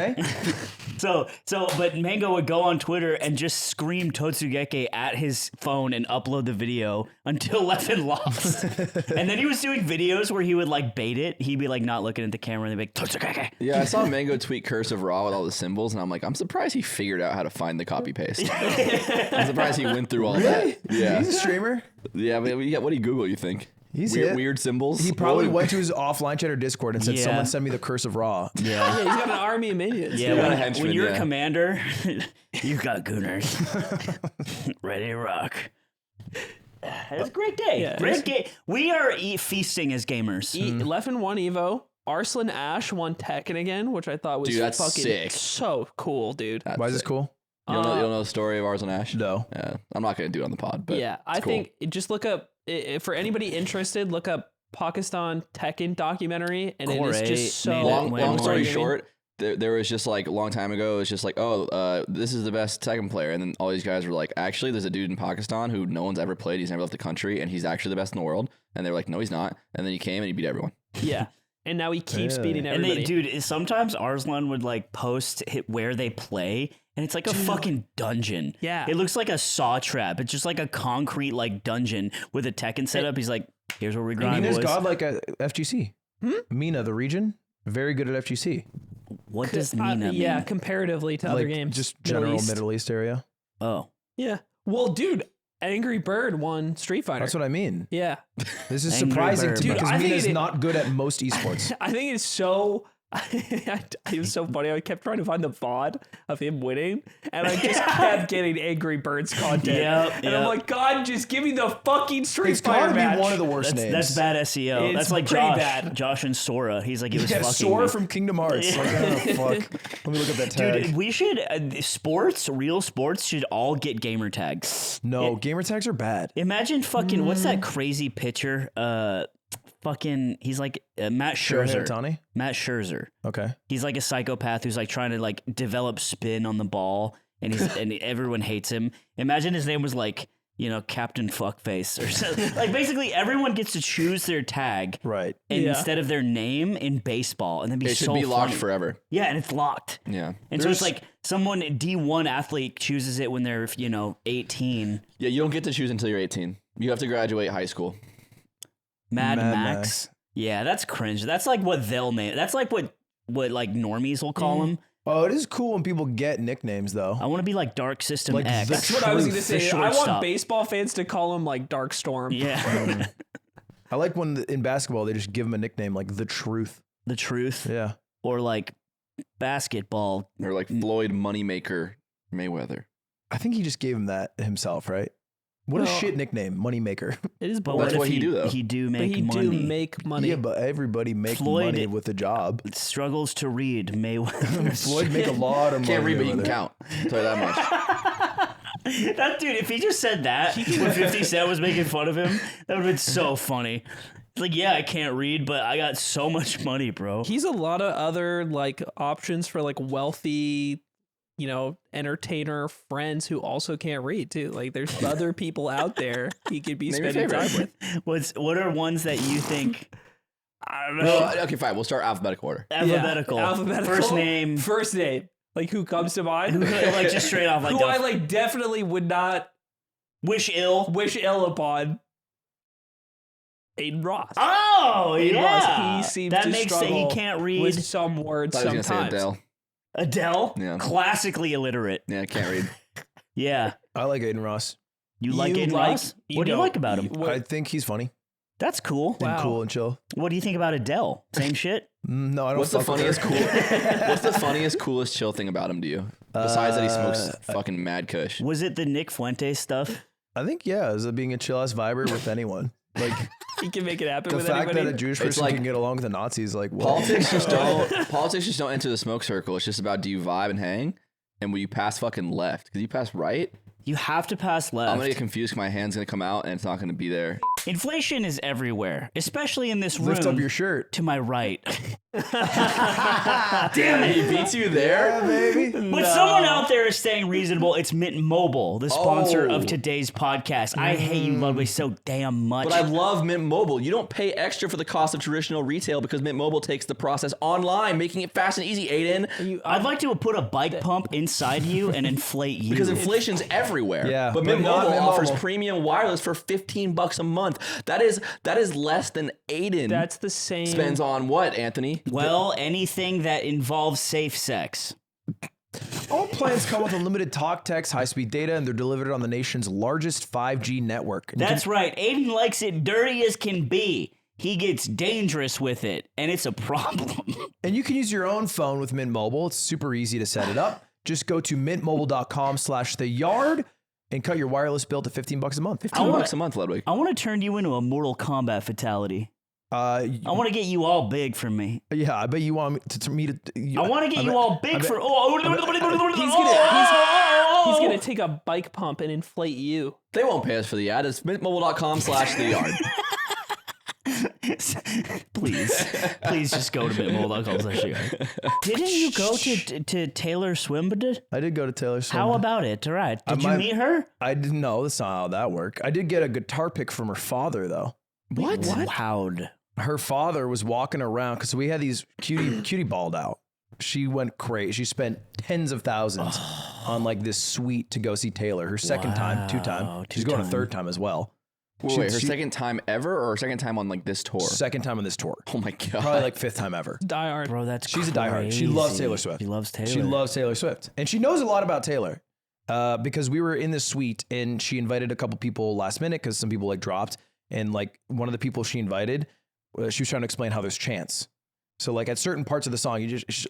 But Mango would go on Twitter and just scream Totsugeki at his phone and upload the video until Leffen lost. And then he was doing videos where he would like bait it. He'd be like not looking at the camera and they'd be like, Totsugeki. Yeah, I saw Mango tweet Curse of Raw with all the symbols, and I'm like, I'm surprised he figured out how to find the copy paste. I'm surprised he went through all that. Yeah. He's a streamer. Yeah, but what do you Google, you think? He's weird, it. weird symbols? He probably went to his offline chat or Discord and said, Yeah. "Someone send me the curse of Raw." Yeah. Yeah, he's got an army of minions. Yeah, got a when henchman, you're yeah. a commander, you got gooners. Ready to rock. It's a great day. Yeah, Great day. We are feasting as gamers. Leffen won Evo. Arslan Ash won Tekken again, which I thought was Dude, that's fucking sick. so cool, dude. Why is this cool? You don't know the story of Ars and Ash? No. Yeah, I'm not going to do it on the pod, but yeah, I think just look up, for anybody interested, look up Pakistan Tekken documentary, and Core it is eight just so... made it long way story more. short, there was just like a long time ago, it was just like, this is the best Tekken player. And then all these guys were like, actually, there's a dude in Pakistan who no one's ever played. He's never left the country, and he's actually the best in the world. And they were like, no, he's not. And then he came and he beat everyone. Yeah. And now he keeps beating And everybody. dude, sometimes Arslan would like post where they play, and it's like a fucking dungeon. Yeah. It looks like a saw trap. It's just like a concrete like dungeon with a Tekken setup. He's like, here's where we grind, Mina's boys. godlike at FGC. Mina, the region, very good at FGC. What does Mina mean? Yeah, comparatively to other Like, games. just general East. Middle East area. Oh. Yeah. Well, dude, Angry Bird won Street Fighter. That's what I mean. Yeah. This is Angry surprising Bird, to me bro. because Dude, I think Mina's it- not good at most esports. I think it's so... it was so funny. I kept trying to find the VOD of him winning, and I just kept getting Angry Birds content. Yep, and I'm yep. like, God, just give me the fucking Street It's Fighter gotta match. be one of the worst names. That's bad SEO. It's That's like pretty Josh. bad. Josh and Sora. He's like, it was Yeah, fucking Sora me. from Kingdom Hearts. Like, oh, fuck. Let me look up that tag. Dude, we should real sports should all get gamer tags. No, gamer tags are bad. Imagine fucking what's that crazy pitcher? Fucking he's like Matt Scherzer. Ohtani? Matt Scherzer. Okay. He's like a psychopath who's like trying to like develop spin on the ball, and he's and everyone hates him. Imagine his name was like, you know, Captain Fuckface or something. Like basically everyone gets to choose their tag Right. instead of their name in baseball, and then be It should so be locked funny. forever. Yeah, and it's locked. Yeah. And so it's like someone D1 athlete chooses it when they're 18. Yeah, you don't get to choose until you're 18. You have to graduate high school. Mad Mad Max. Max. Yeah, that's cringe. That's like what they'll name. That's like what like normies will call them. Oh, it is cool when people get nicknames, though. I want to be like Dark System Like X. That's what I was going to The say. I want shortstop. baseball fans to call him like Dark Storm. Yeah. I like when in basketball they just give him a nickname like The Truth. The Truth. Yeah. Or like basketball. Or like Floyd Moneymaker Mayweather. I think he just gave him that himself, right? What a Well- shit nickname, Moneymaker. It is But boring. That's what what if he do, though. He do But make he money. do make money. Yeah, but everybody make Floyd- money with a job. Struggles to read Mayweather. Floyd make a lot of money. Can't read, but you can with it. count. I'll tell you that much. That dude, if he just said that when 50 Cent was making fun of him, that would have been so funny. It's like, yeah, I can't read, but I got so much money, bro. He's a lot of other like options for like wealthy, you know, entertainer friends who also can't read too. Like there's other people out there he could be Name your spending time favorite. with. What are ones that you think? I don't know. Well, okay, fine. We'll start alphabetical order. Alphabetical. Yeah, alphabetical. First name. First name. Like who comes to mind? Like just straight off, like who the- I like definitely would not wish ill. wish ill upon. Aiden Ross. Oh Aiden yeah, Ross. He seems that to makes struggle he can't read. with some words I was sometimes. gonna say Adele. Adele, Yeah. classically illiterate. Yeah, I can't read. Yeah, I like Aiden Ross. you like You Aiden like- Ross? you What do you don't. like about him? What- I think he's funny That's cool. Wow. and cool and chill. What do you think about Adele? Same shit. No, I don't. What's the fuck with funniest her. What's the funniest, coolest chill thing about him to you? Besides that he smokes fucking mad kush. Was it the Nick Fuente stuff? I think is it being a chill ass viber with anyone. Like He can make it happen the with fact anybody. that a Jewish It's person like- can get along with the Nazis, like what? Politics just don't enter the smoke circle. It's just about, do you vibe and hang? And will you pass fucking left? Because you pass right, You have to pass left. I'm gonna get confused because my hand's gonna come out and it's not gonna be there. Inflation is everywhere, especially in this room. Lift up your shirt. to my right. Damn it, he beats you there. baby. But someone out there is staying reasonable. It's Mint Mobile, the sponsor Oh. of today's podcast. I hate you, Ludwig, so damn much. But I love Mint Mobile. You don't pay extra for the cost of traditional retail because Mint Mobile takes the process online, making it fast and easy, Aiden. I'd like to put a bike pump inside you and inflate you. Because inflation's everywhere. Yeah, But but Mint not Mobile Mint offers Mobile. premium wireless for $15 a month. That is less than Aiden That's the same. spends on what, Anthony? well, anything that involves safe sex. All plans come with unlimited talk, text, high-speed data, and they're delivered on the nation's largest 5G network. And you That's right. Aiden likes it dirty as can be. He gets dangerous with it, and it's a problem. And you can use your own phone with Mint Mobile. It's super easy to set it up. Just go to mintmobile.com/theyard and cut your wireless bill to $15 a month. I wanna- $15 a month, Ludwig. I want to turn you into a Mortal Kombat fatality. I want to get you all big for me. Yeah, I bet you want me to. I want to get you all big for. He's gonna take a bike pump and inflate you. They won't pay us for the ad. It's mintmobile.com/the yard. Please just go to mintmobile.com/yard. Didn't you go to Taylor Swift? I did go to Taylor Swift. How about it? All right. Did you meet her? I didn't know. That's not how that worked. I did get a guitar pick from her father, though. What? How'd? Her father was walking around because we had these cutie balled out. She went crazy. She spent tens of thousands on like this suite to go see Taylor. Her second time, two-time. She's going a third time as well. Wait, her second time ever, or her second time on like this tour? Second time on this tour. Oh my god! Probably like fifth time ever. Diehard. Bro, that's She's a diehard. She loves Taylor Swift. She loves Taylor. She loves Taylor Swift, and she knows a lot about Taylor. Because we were in this suite, and she invited a couple people last minute because some people like dropped, and like one of the people she invited, she was trying to explain how there's chants. So like at certain parts of the song,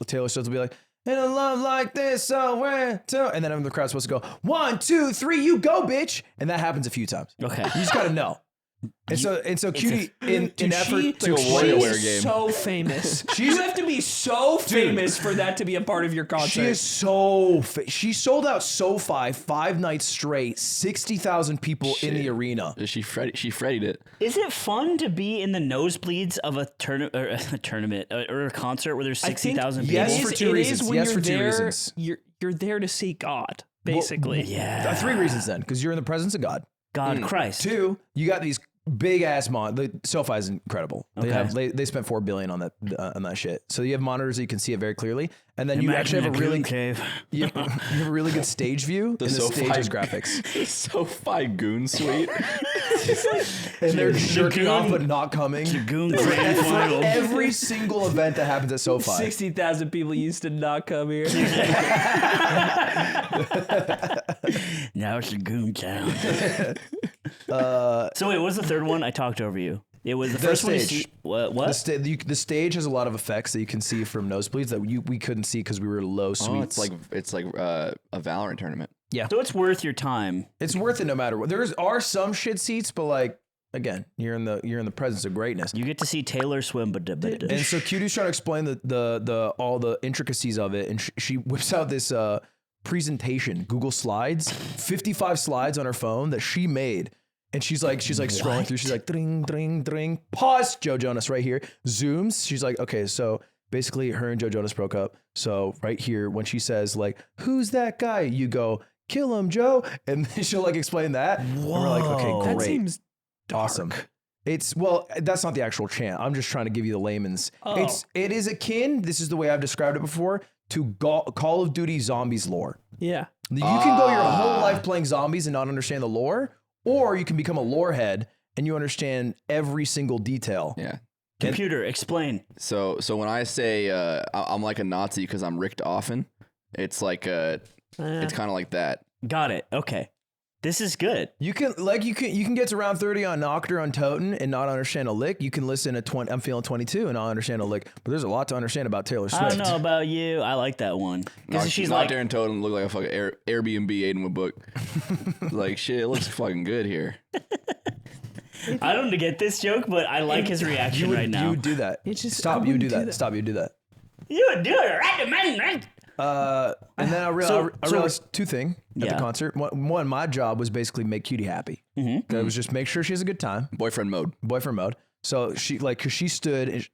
Taylor Swift will be like, "In a love like this, so where to?" And then the crowd's supposed to go, 1, 2, 3, you go, bitch. And that happens a few times. Okay. You just gotta know. And so Cutie, in effort to explain explain, it, She's so famous. You have to be so famous for that to be a part of your concert. she is she sold out SoFi 5 nights straight, 60,000 people in the arena. She Freddied it. Is it fun to be in the nosebleeds of a tournament or a concert where there's 60,000 people? yes, for two reasons. When Yes, you're for two there, reasons. You're there to see God, basically. Yeah. 3 reasons then, because you're in the presence of God. God Christ. 2, you got these big ass the SoFi is incredible. They spent $4 billion on that shit. So you have monitors that you can see it very clearly, and then you actually have a really you have a really good stage view. The stage is graphics. SoFi Goon Suite. And they're jerking off but not coming. Goon Grand Final. Every single event that happens at SoFi. 60,000 people used to not come here. Now it's a Goon town. So wait, what's the third one? I talked over you. It was the first one. What? The stage has a lot of effects that you can see from nosebleeds that we couldn't see because we were low suites. It's like a Valorant tournament. Yeah. So it's worth your time. It's worth it no matter what. There are some shit seats, but like again, you're in the presence of greatness. You get to see Taylor swim, and so Cutie's trying to explain the all the intricacies of it, and she whips out this presentation, Google Slides, 55 slides on her phone that she made. And she's like scrolling through. She's like, dring, dring, dring. Pause, Joe Jonas right here. Zooms. She's like, okay, so basically her and Joe Jonas broke up. So right here, when she says like, who's that guy? You go, kill him, Joe. And then she'll like explain that. Whoa. And we're like, okay, great. That seems dark. Awesome. That's not the actual chant. I'm just trying to give you the layman's. Oh. It is akin, this is the way I've described it before, to Call of Duty Zombies lore. Yeah. You can go your whole life playing zombies and not understand the lore. Or you can become a lore head and you understand every single detail. Yeah. Computer, explain. So when I say I'm like a Nazi because I'm Richt Offen, it's like it's kind of like that. Got it. Okay. This is good. You can get to round 30 on Noctur on Toten and not understand a lick. You can listen to I'm feeling 22 and not understand a lick. But there's a lot to understand about Taylor Swift. I don't know about you. I like that one. Because she's like Darren Toten look like a fucking Airbnb Aiden would book. Like shit, it looks fucking good here. I don't get this joke, but I like his reaction right now. You would do that. Stop. You do that. Stop. You do that. You would do it right, man. Right. And then I realized two things at the concert. One, my job was basically make Cutie happy. Mm-hmm. It was just make sure she has a good time. Boyfriend mode. So cause she stood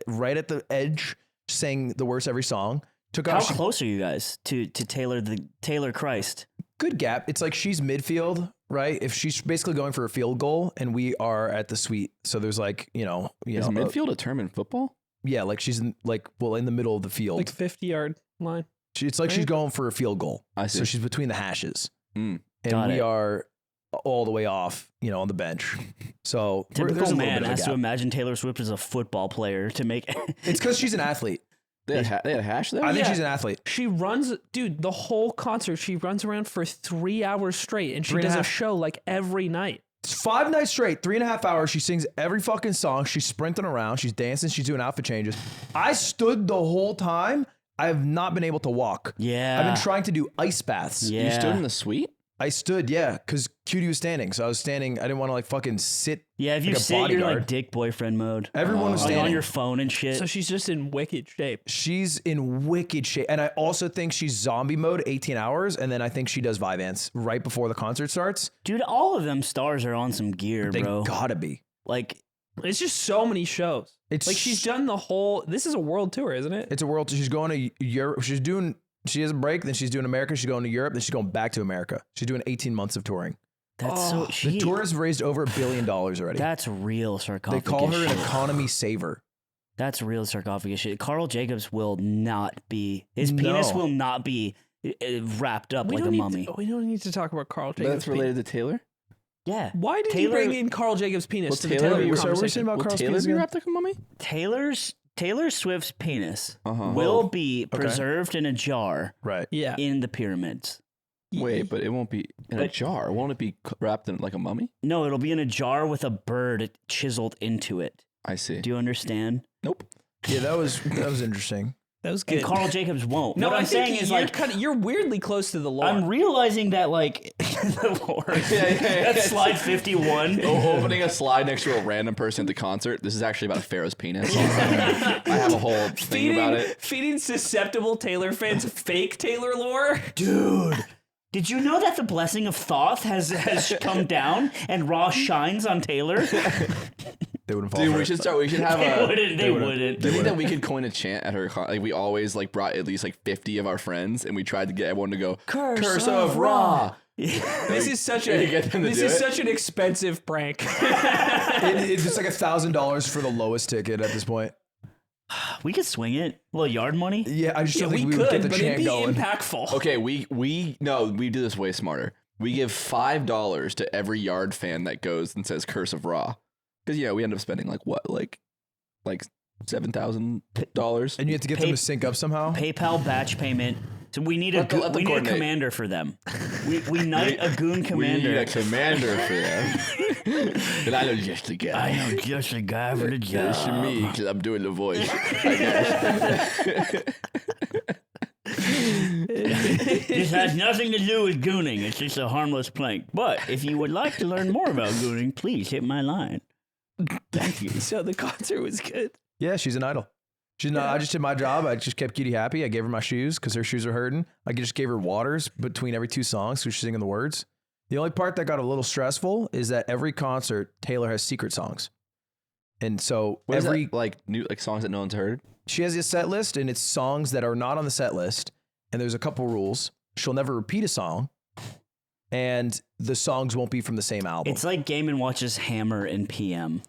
right at the edge, sang the words every song. How close are you guys to Taylor Christ? Good gap. It's like she's midfield, right? If she's basically going for a field goal, and we are at the suite. So there's like is midfield a term in football? Yeah, like she's in the middle of the field, like 50-yard line. It's like she's going for a field goal. I see. So she's between the hashes. And Got we it. are all the way off, on the bench. So typical man has to imagine Taylor Swift as a football player to make It's because she's an athlete. They had a hash there? I think she's an athlete. She runs, dude, the whole concert, she runs around for 3 hours straight, and she does a show like every night. It's 5 nights straight, 3.5 hours. She sings every fucking song. She's sprinting around. She's dancing. She's doing outfit changes. I stood the whole time. I have not been able to walk. Yeah. I've been trying to do ice baths. Yeah. You stood in the suite? I stood, yeah, because Cutie was standing. So I was standing. I didn't want to like fucking sit. Yeah, if you like a sit, you're bodyguard. like dick boyfriend mode. Everyone was Like standing. on your phone and shit. So she's just in wicked shape. She's in wicked shape. And I also think she's zombie mode 18 hours. And then I think she does Vyvanse right before the concert starts. Dude, all of them stars are on some gear, They bro. gotta be. Like, It's just so many shows. It's Like she's done the whole. This is a world tour, isn't it? It's a world. She's going to Europe. She has a break. Then she's doing America. She's going to Europe. Then she's going back to America. She's doing 18 months of touring. that's so The cheap. tour has raised over $1 billion already. That's real They sarcophagus call her an shit. economy saver. That's real sarcophagus shit. Carl Jacobs will not be. His penis No. will not be wrapped up like a mummy. We don't need to talk about Carl But Jacobs. that's related to Taylor. Yeah. Why did Taylor- you bring in Carl Jacobs' penis Will to the Taylor Taylor be- So we're saying conversation? about Will Carl's Taylor penis be again? wrapped like a mummy? Taylor Swift's penis Uh-huh. will be preserved in a jar Right. Yeah. in the pyramids. Wait, but it won't be in a But- jar. Won't it be wrapped in like a mummy? No, it'll be in a jar with a bird chiseled into it. I see. Do you understand? Nope. Yeah, that was interesting. That was And good. Carl Jacobs won't. no, what I'm saying think is you're like you're weirdly close to the lore. I'm realizing that like the Lord. That's slide 51. Opening a slide next to a random person at the concert. This is actually about a pharaoh's penis. I have a whole thing about it. Feeding susceptible Taylor fans fake Taylor lore. Dude. Did you know that the blessing of Thoth has come down and Raw shines on Taylor? They wouldn't fall Dude, for we it. should start. We should have They a. wouldn't. They wouldn't. Do you think that we could coin a chant at her? Like we always like brought at least like 50 of our friends, and we tried to get everyone to go Curse of Ra. This is such You get them to this do is it? such an expensive prank. It's like $1,000 for the lowest ticket at this point. We could swing it. A little yard money. Yeah, I just don't we think we would get could, the but it'd chant be going. impactful. Okay, we do this way smarter. We give $5 to every Yard fan that goes and says Curse of Ra, because we end up spending like $7,000. And you have to get them to sync up somehow. PayPal batch payment. So we need Let them we need a coordinate. commander for them. We knight a goon We commander. need a commander for them. And I know just the guy. I know just a guy for the job. It's me, because I'm doing the voice. I guess. This has nothing to do with gooning. It's just a harmless plank. But if you would like to learn more about gooning, please hit my line. Thank you. So the concert was good. Yeah, she's an idol. She's not. I just did my job. I just kept Cutie happy. I gave her my shoes because her shoes are hurting. I just gave her waters between every two songs because she's singing the words. The only part that got a little stressful is that every concert Taylor has secret songs, and so What is every that, like new songs that no one's heard? she has a set list, and it's songs that are not on the set list. And there's a couple rules. She'll never repeat a song, and the songs won't be from the same album. It's like Game & Watch's Hammer in PM.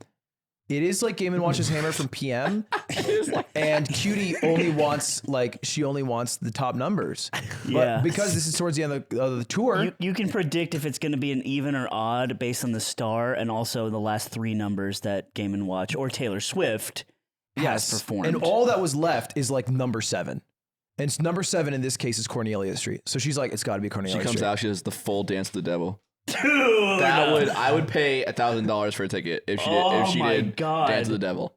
It is like Game & Watch's Hammer from PM, and Cutie only wants the top numbers. Yeah. But because this is towards the end of the tour, You can predict if it's going to be an even or odd based on the star and also the last three numbers that Game & Watch or Taylor Swift has performed. and all that was left is like number 7. And it's number 7 in this case is Cornelia Street. So she's like, it's got to be Cornelia She Street. comes out, she does the full Dance of the Devil. Dude, I would pay $1,000 for a ticket if she did. Oh If she my did God. Dance of the Devil,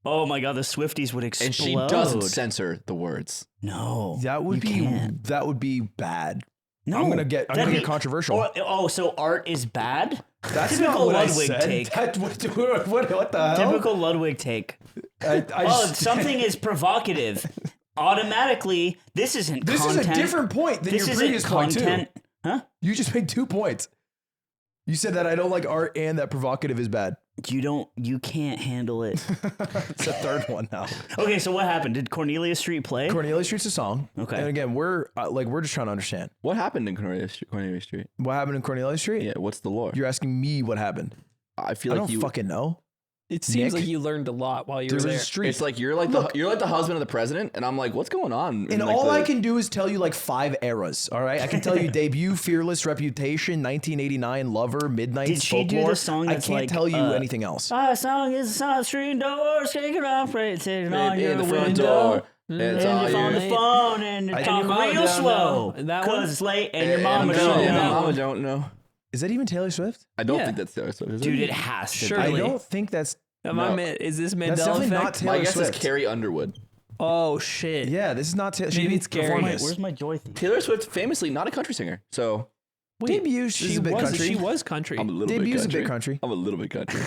oh my God, the Swifties would explode. and she doesn't censor the words. No, That would you be can't. bad. No, I'm gonna get that'd be- controversial. Oh, so art is bad? That's typical not what Ludwig I said. take. What the hell? Typical Ludwig take. I Oh, just, something is provocative. Automatically, this isn't this content. is a different point than This your isn't previous point content. too. Huh? You just made 2 points. You said that I don't like art and that provocative is bad. You can't handle it. It's a third one now. Okay, so what happened? Did Cornelia Street play? Cornelia Street's a song. Okay. And again, we're just trying to understand What happened in Cornelia Street? what happened in Cornelia Street. Yeah, what's the lore? You're asking me what happened. I feel I like don't you. fucking know. It seems Nick? like you learned a lot while you There were was there. a street. It's like you're like the husband of the president, and I'm like, what's going on? And like all the- I can do is tell you like 5 eras. All right, I can tell you debut, fearless, reputation, 1989, lover, midnight, Did she do folklore. the song I that's can't like, tell you anything else. Our song is a street door, shaking off, sitting on in your the front window. door. It's all And you're on you. the phone and you I- talk And your mom real don't slow. know. That one? Cause it's late and your And mama no, don't my know. mama don't know. Is that even Taylor Swift? I don't Yeah. think that's Taylor Swift. Is Dude, it? it has to Sure. be. I Really? don't think that's. Is this Mandela That's definitely effect? not Taylor My guess Swift. is Carrie Underwood. Oh shit. Yeah, this is not Taylor. Maybe it's Gary. Where's my joy thing? Taylor Swift, famously not a country singer, so Debut, she's a bit country. She was country. I'm a little Debu's bit country. a bit country. I'm a little bit country.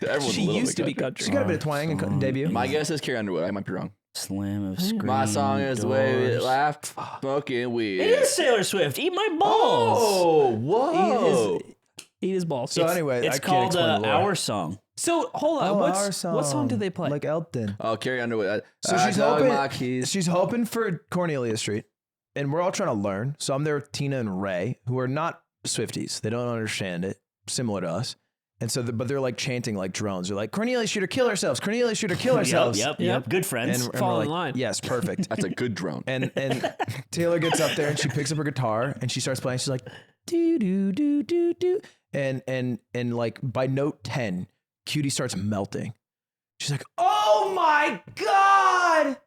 Everyone's She a little used to bit be country. She got a bit of twang in debut. My guess is Carrie Underwood. I might be wrong. Slam of screen My song is the way we doors. laugh, smoking weed. It is Taylor Swift. Eat my balls. Oh, whoa. Eat his balls. So anyway, It's I can't called explain the lore. Our Song. So hold on. Our What song did they play? Like Elton. Oh, Carrie Underwood. So she's hoping for Cornelia Street, and we're all trying to learn. So I'm there with Tina and Ray, who are not Swifties. They don't understand it, similar to us. And so, but they're like chanting like drones. They're like, Cornelia should kill ourselves. Cornelia should kill ourselves. Yep. Good friends. And Fall we're in like, line. Yes, perfect. That's a good drone. and Taylor gets up there and she picks up her guitar and she starts playing. She's like, do do do do do. And like by note 10, Cutie starts melting. She's like, oh my God.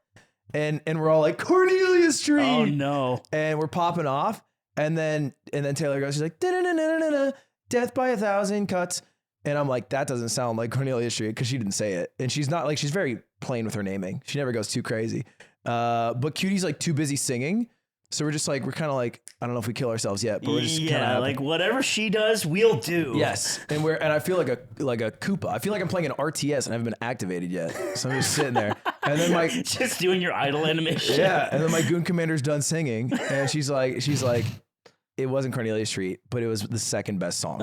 And we're all like, Cornelia Street. Oh no. And we're popping off. And then Taylor goes, she's like, da-da-da-da-da-da, death by 1,000 cuts. And I'm like, that doesn't sound like Cornelia Street because she didn't say it. And she's not like, she's very plain with her naming. She never goes too crazy. But Cutie's like too busy singing. So we're just like, we're kind of like, I don't know if we kill ourselves yet, but we're just kind of like whatever she does, we'll do. Yes. And I feel like a Koopa. I feel like I'm playing an RTS and I haven't been activated yet. So I'm just sitting there. And then just doing your idle animation. yeah. And then my goon commander's done singing. And she's like, it wasn't Cornelia Street, but it was the second best song.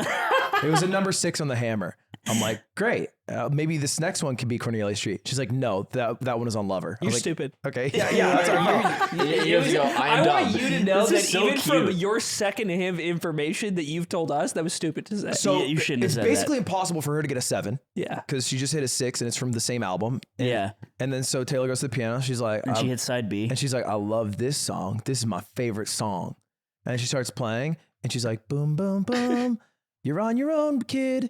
It was a number 6 on the hammer. I'm like, great. Maybe this next one could be Cornelia Street. She's like, no, that one is on Lover. You're like, stupid. Okay. Yeah. That's our I want you to know that so even from cute. your secondhand information that you've told us, that was stupid to say. So Yeah, you shouldn't have it's said basically impossible for her to get a 7 yeah. because she just hit a 6 and it's from the same album. And then so Taylor goes to the piano. She's like, And she hits side B. and she's like, I love this song. This is my favorite song. And she starts playing and she's like, boom, boom, boom. You're on your own, kid.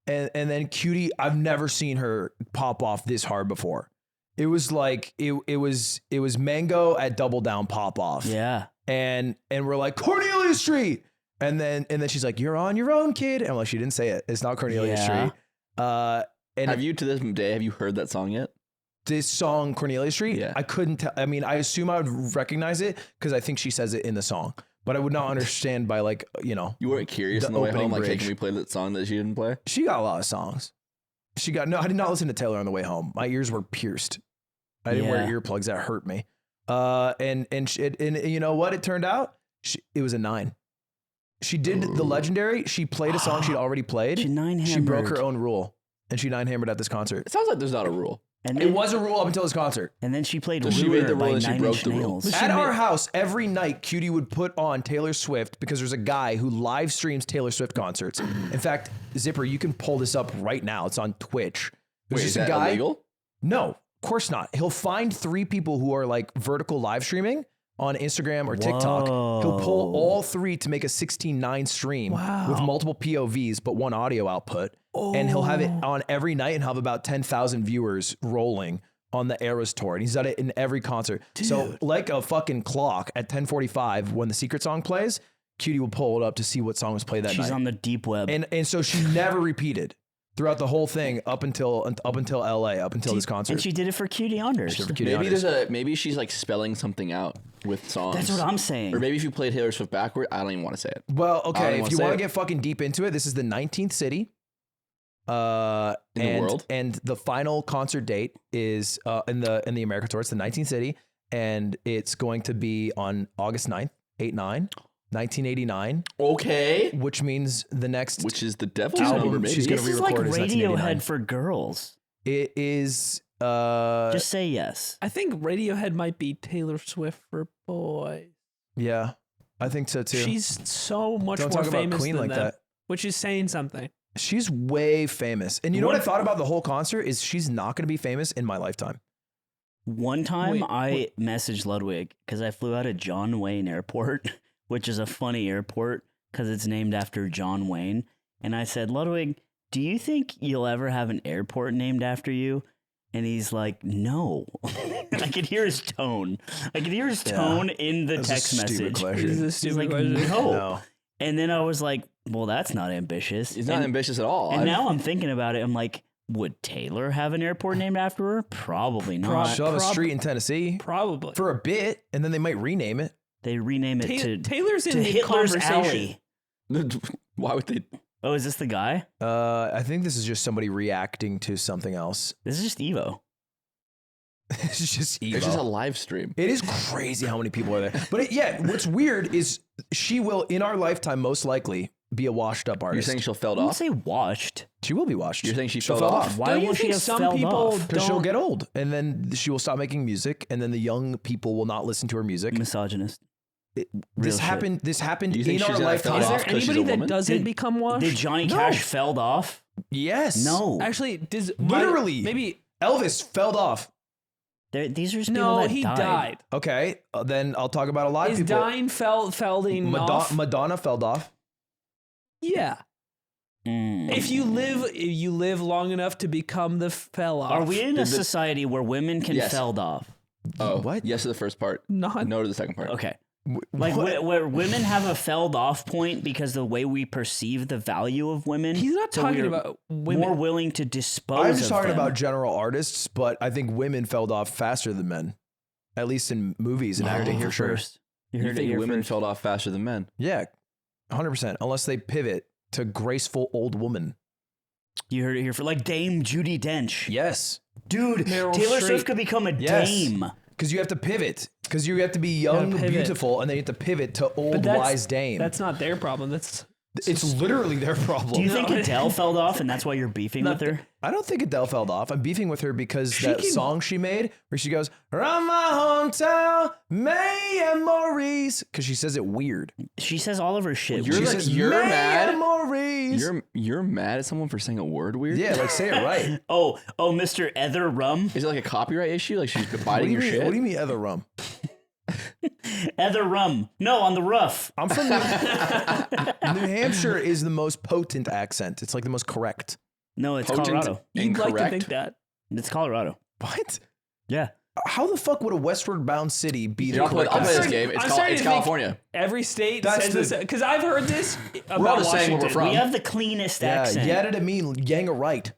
And then Cutie, I've never seen her pop off this hard before. It was like it was Mango at Double Down pop off. Yeah. And we're like, Cornelia Street. And then she's like, you're on your own, kid. And I'm like, she didn't say it. It's not Cornelia Street. And Have you to this day, have you heard that song yet? this song, Cornelia Street, Yeah. I couldn't tell. I mean, I assume I would recognize it because I think she says it in the song, but I would not understand by like, You weren't curious The on the way opening home, like, hey, bridge. can we play that song that she didn't play? She got a lot of songs. No, I did not listen to Taylor on the way home. My ears were pierced. I didn't wear earplugs. That hurt me. And you know what? It turned out it was a 9. She did the legendary. She played a song she'd already played. She 9-hammered. She broke her own rule, and she 9-hammered at this concert. It sounds like there's not a rule. And It was a rule up until this concert. And then she played So she Ruler made the by rule and she 9 broke Inch the rule. Nails. At our house, every night, Cutie would put on Taylor Swift because there's a guy who live streams Taylor Swift concerts. In fact, Zipper, you can pull this up right now. It's on Twitch. There's Wait, just is a that guy. illegal? No, of course not. He'll find 3 people who are like vertical live streaming on Instagram or TikTok. He'll pull all 3 to make a 16:9 stream with multiple POVs, but one audio output. And he'll have it on every night and have about 10,000 viewers rolling on the Eras tour. And he's done it in every concert. So like a fucking clock at 10:45 when the secret song plays, Cutie will pull it up to see what song was played that night. She's on the deep web. And so she never repeated throughout the whole thing up until LA, up until this concert. And she did it for Cutie Honors. For Cutie Honors. Maybe she's like spelling something out with songs. That's what I'm saying. Or maybe if you play Taylor Swift backward, I don't even want to say it. Well, I okay, don't if wanna you say want it. to get fucking deep into it, this is the 19th city. In the world? And the final concert date is in the America tour. It's the 19th city, and it's going to be on August 9th, 1989, Okay. which means the next Which is the devil's album number, maybe. she's gonna This is like re-record is 1989. Radiohead for girls. It is Just say yes. I think Radiohead might be Taylor Swift for boys. yeah, I think so too. She's so much Don't more talk about famous Queen than like them, that. which is saying something. She's way famous. And you know what I What- thought about the whole concert is she's not going to be famous in my lifetime. One time Wait, I messaged Ludwig because I flew out of John Wayne Airport, which is a funny airport because it's named after John Wayne. And I said, Ludwig, do you think you'll ever have an airport named after you? And he's like, no. I could hear his tone. I could hear his tone in the That's a text stupid message. question. This is a He's stupid like, question. no. No. And then I was like, well, that's not ambitious. It's not ambitious at all. And now I'm thinking about it. I'm like, would Taylor have an airport named after her? Probably not. She'll have a street in Tennessee Probably. for a bit, and then they might rename it. They rename it to Taylor's in to the Hitler's conversation. Alley. Why would they? Oh, is this the guy? I think this is just somebody reacting to something else. This is just Evo. It's just Evo. It's just a live stream. It is crazy how many people are there. But what's weird is she will, in our lifetime, most likely be a washed up You're artist. saying she'll fell I wouldn't off? say washed. She will be washed. You're saying she She'll fell fall off? Why Don't you won't she think have some felled people off? Because she'll don't- get old, and then she will stop making music, and then the young people will not listen to her music. Misogynist. This Real shit. happened. This happened Do you think in she's our gonna lifetime. fell Is there off 'cause she's a anybody that woman? doesn't Did- become washed? Did Johnny No. Cash felled off? Yes. No. Actually, does Literally. maybe Elvis felled off. These are just people no, that he died. died. Okay, then I'll talk about a lot of Is people. dying felding off? Madonna felled off. Yeah. Mm. If you live long enough to become the fell off. Are we in a society where women can Yes. felled off? Oh, What? Yes to the first part. Not. No to the second part. Okay. Like where women have a felled off point because the way we perceive the value of women. He's not so talking we're about women. More willing to dispose. I'm just of talking them. about general artists, but I think women felled off faster than men, at least in movies and acting. Here For sure. first. You You heard it think here women first. fell off faster than men? Yeah, 100%. Unless they pivot to graceful old woman. You heard it here for like Dame Judi Dench. Yes, Dude, Meryl Taylor Streep. Swift could become a Yes. dame. because you have to pivot. Because you have to be young, pivot. beautiful, and then you have to pivot to But old, wise dame. That's not their problem. It's literally their problem. Do you think No. Adele felled off and that's why you're beefing with her? I don't think Adele fell off. I'm beefing with her because She that can- song she made where she goes, around my hometown, memories. Because she says it weird. She says all of her shit. You're She like- says, you're mad? memories. You're mad at someone for saying a word weird? Yeah, like say it right. Oh, Mr. Ether Rum. Is it like a copyright issue? Like she's What do biting you your mean? shit? What do you mean other rum? Ether Rum. No, on the rough. I'm from New Hampshire is the most potent accent. It's like the most correct. No, it's Potent. Colorado. You'd like to Incorrect. think that. It's Colorado. What? Yeah. How the fuck would a westward bound city be Here, the I'll play correct this accent? game. I'm starting It's to think- California. Every state That's says the- this because I've heard this about We're all just saying Washington. where we're from. We have the cleanest Yeah, accent. yeah, to mean yang right.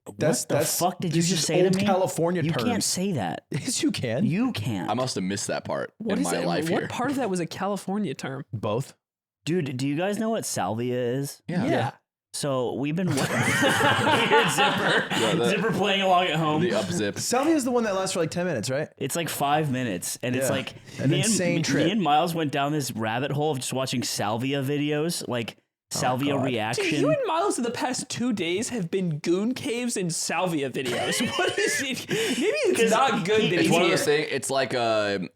what the fuck did you this just is say to old me? California You terms. can't say that. Yes, you can. You can't. I must have missed that part What in is my that? life What here. part of that was a California term? Both. Dude, do you guys know what salvia is? Yeah. So we've been. You heard Zipper. the- Zipper playing along at home. The up zip. Salvia is the one that lasts for like 10 minutes, right? It's like 5 minutes, and it's Yeah. like An me insane and, trip. Me and Miles went down this rabbit hole of just watching salvia videos, like salvia God. reaction. Dude, you and Miles in the past 2 days have been goon caves and salvia videos. What is it? Maybe it's 'Cause not good that It's he's one of here. those things.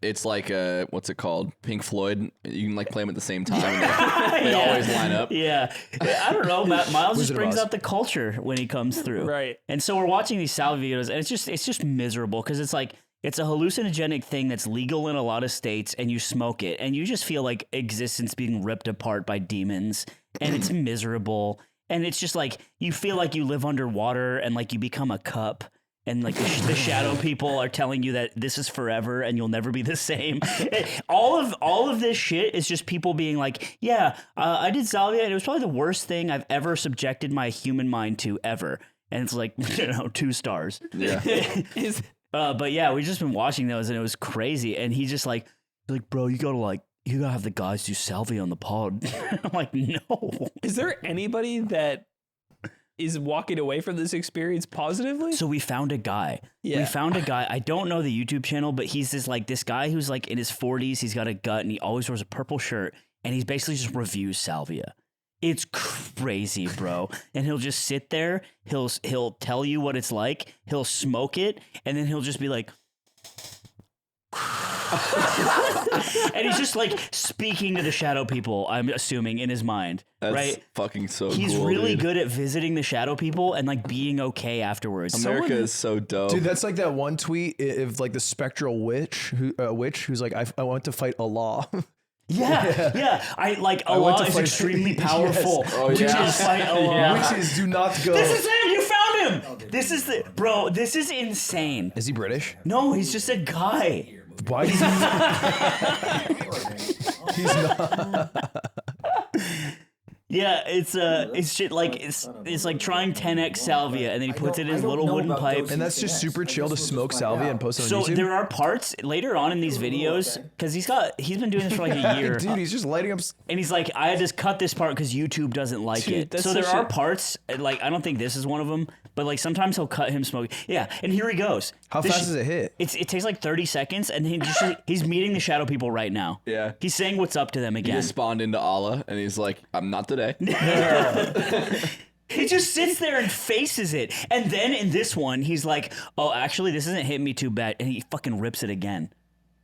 It's like what's it called? Pink Floyd. You can like play them at the same time. And they always line up. Yeah, I don't know. Miles just Wizard of brings Oz. out the culture when he comes through, Right. And so we're watching these salvia videos, and it's just miserable because it's like it's a hallucinogenic thing that's legal in a lot of states, and you smoke it, and you just feel like existence being ripped apart by demons, and it's miserable, and it's just like you feel like you live underwater, and like you become a cup. And like the shadow people are telling you that this is forever and you'll never be the same. All of this shit is just people being like, yeah, I did salvia and it was probably the worst thing I've ever subjected my human mind to ever. And it's like 2 stars. Yeah. But yeah, we've just been watching those and it was crazy. And he's just like, bro, you gotta have the guys do salvia on the pod. I'm like, no. Is there anybody that is walking away from this experience positively? So we found a guy. Yeah. We found a guy. I don't know the YouTube channel, but he's this guy who's like in his 40s. He's got a gut and he always wears a purple shirt. And he basically just reviews salvia. It's crazy, bro. And he'll just sit there. He'll tell you what it's like. He'll smoke it, and then he'll just be like. And he's just like speaking to the shadow people, I'm assuming, in his mind. That's right? fucking so He's cool, really dude. good at visiting the shadow people and like being okay afterwards. America is so dope. Dude, that's like that one tweet of like the spectral witch who's like, I want to fight Allah. Yeah. I like I want Allah to is fight- extremely Yes. powerful. Oh, Witches yeah. fight Allah. Witches do not go. This is him. You found him. This is this is insane. Is he British? No, he's just a guy. Why is he? He's not. Yeah, it's shit like it's like trying 10x salvia, and then he puts it in his little wooden pipe. And that's just super chill to smoke salvia and post it on So YouTube. there are parts later on in these videos because he's been doing this for like a year. Dude, he's just lighting up. And he's like, I had to cut this part because YouTube doesn't like it. that's So there such are a- parts, like, I don't think this is one of them, but like sometimes he'll cut him smoking. Yeah, and here he goes. How This fast sh- does it hit? It takes like 30 seconds, and he's meeting the shadow people right now. Yeah. He's saying what's up to them He again. just spawned into Allah, and he's like, I'm not today. He just sits there and faces it. And then in this one, he's like, oh, actually, this isn't hitting me too bad. And he fucking rips it again.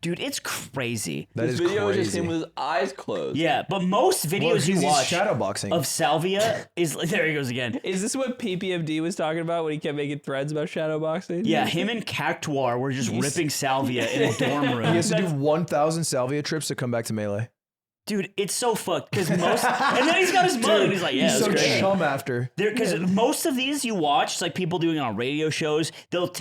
Dude, it's crazy. That This is video crazy. is just him with his eyes closed. Yeah, but most videos Well, you he's watch shadowboxing. of salvia is... There he goes again. Is this what PPMD was talking about when he kept making threads about shadowboxing? Yeah, him and Cactuar were just ripping salvia in a dorm room. He has to do 1,000 salvia trips to come back to Melee. Dude, it's so fucked because most... And then he's got his mug and he's like, yeah, He's that's so great. chum after. Because most of these you watch, it's like people doing it on radio shows, they'll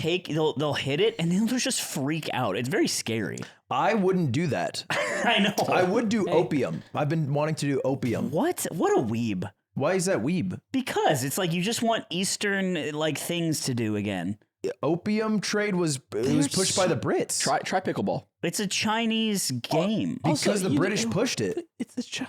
hit it and they'll just freak out. It's very scary. I wouldn't do that. I know. I would do opium. I've been wanting to do opium. What a weeb. Why is that weeb? Because it's like you just want Eastern like things to do again. Opium trade was pushed by the Brits. Try pickleball. It's a Chinese game. Because the British pushed it. It's a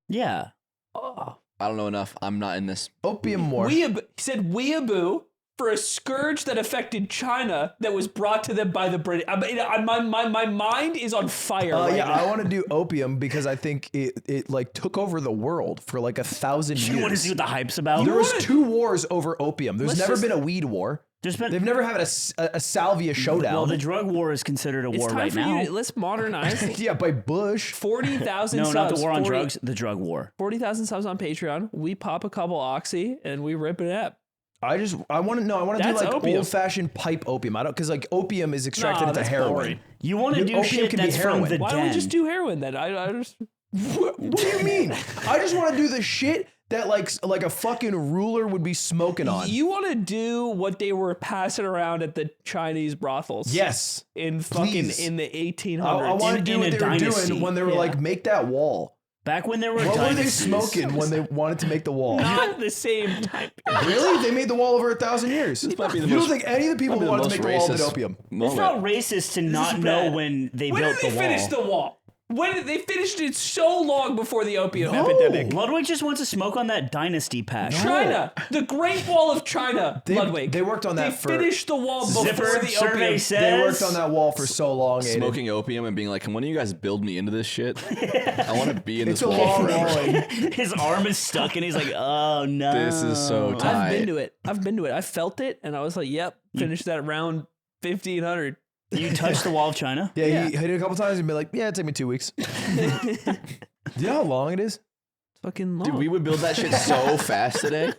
Yeah. oh. I don't know enough. I'm not in this. Opium war. He said weeaboo for a scourge that affected China that was brought to them by the British. My mind is on fire right yeah, now. I want to do opium because I think it like took over the world for like 1,000 years. You want to see what the hype's about? There was 2 wars over opium. There's Let's never just- been a weed war. There's been They've never had a salvia showdown. well, the drug war is considered a It's war time right for now. you to, let's modernize. yeah, by Bush. 40,000 No, subs. not the war on 40 drugs, the drug war. 40,000 subs on Patreon. We pop a couple oxy and we rip it up. I want to do That's like opium. old fashioned pipe opium. I don't because like opium is extracted Nah, into that's heroin. boring. You want to Dude, do opium shit can be that's from heroin. the Why den. don't we just do heroin then? I just What do you mean? I just want to do the shit that like a fucking ruler would be smoking on. You want to do what they were passing around at the Chinese brothels? Yes. In fucking Please. in the 1800s. I want to do in what a they dynasty. were doing when they were Yeah. like, make that wall. Back when there were What were they dynasties. smoking when they wanted to make the wall? Not the same time. Really? They made the wall over 1,000 years. might be the you most- don't think any of the people might be who the wanted to most make the wall did racist opium? It's moment. not racist to not is know bad. when they When built did they the finish wall. the wall? When did they finished it so long before the opium epidemic? Ludwig just wants to smoke on that dynasty patch. China, the Great Wall of China, Ludwig. they worked on that They for- finished the wall before Zipper the survey opium. says They worked on that wall for so long. Aiden. Smoking opium and being like, when do you guys build me into this shit? I want to be in It's this a wall long forever. wall. His arm is stuck and he's like, oh no. This is so tight. I've been to it. I felt it, and I was like, "Yep, finished that around 1500." You touched the wall of China? Yeah, he hit it a couple times and be like, yeah, it took me 2 weeks. Do you know how long it is? Fucking long. Dude, we would build that shit so fast today.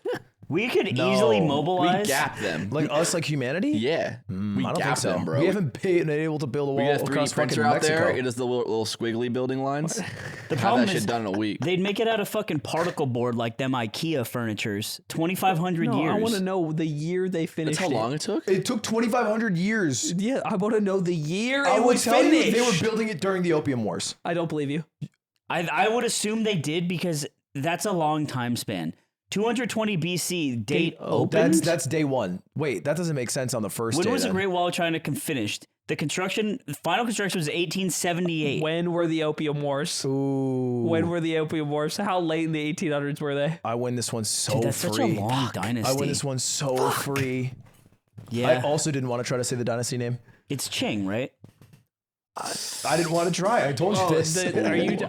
We could No. easily We mobilize. gap them. Like us, like humanity? Yeah. We I don't gap think so. them, bro. We haven't been able to build a We wall get a 3D across fucking printer out Mexico. there. It is the little squiggly building lines. The Have problem that is shit done in a week. they'd make it out of fucking particle board like them IKEA furnitures. 2,500 no, years. I want to know the year they finished. That's how long it took? It took 2,500 years. Yeah, I want to know the year I it would was tell finished. you they were building it during the Opium Wars. I don't believe you. I would assume they did because that's a long time span. 220 BC date opened. That's day one. Wait, that doesn't make sense on the first When day. was the then. Great Wall of China finished? The final construction was 1878. When were the Opium Wars? Ooh. When were the Opium Wars? How late in the 1800s were they? I win this one so Dude, that's free. such a long dynasty. I win this one so free. Yeah, I also didn't want to try to say the dynasty name. it's Qing, right? I didn't want to try. I told you this.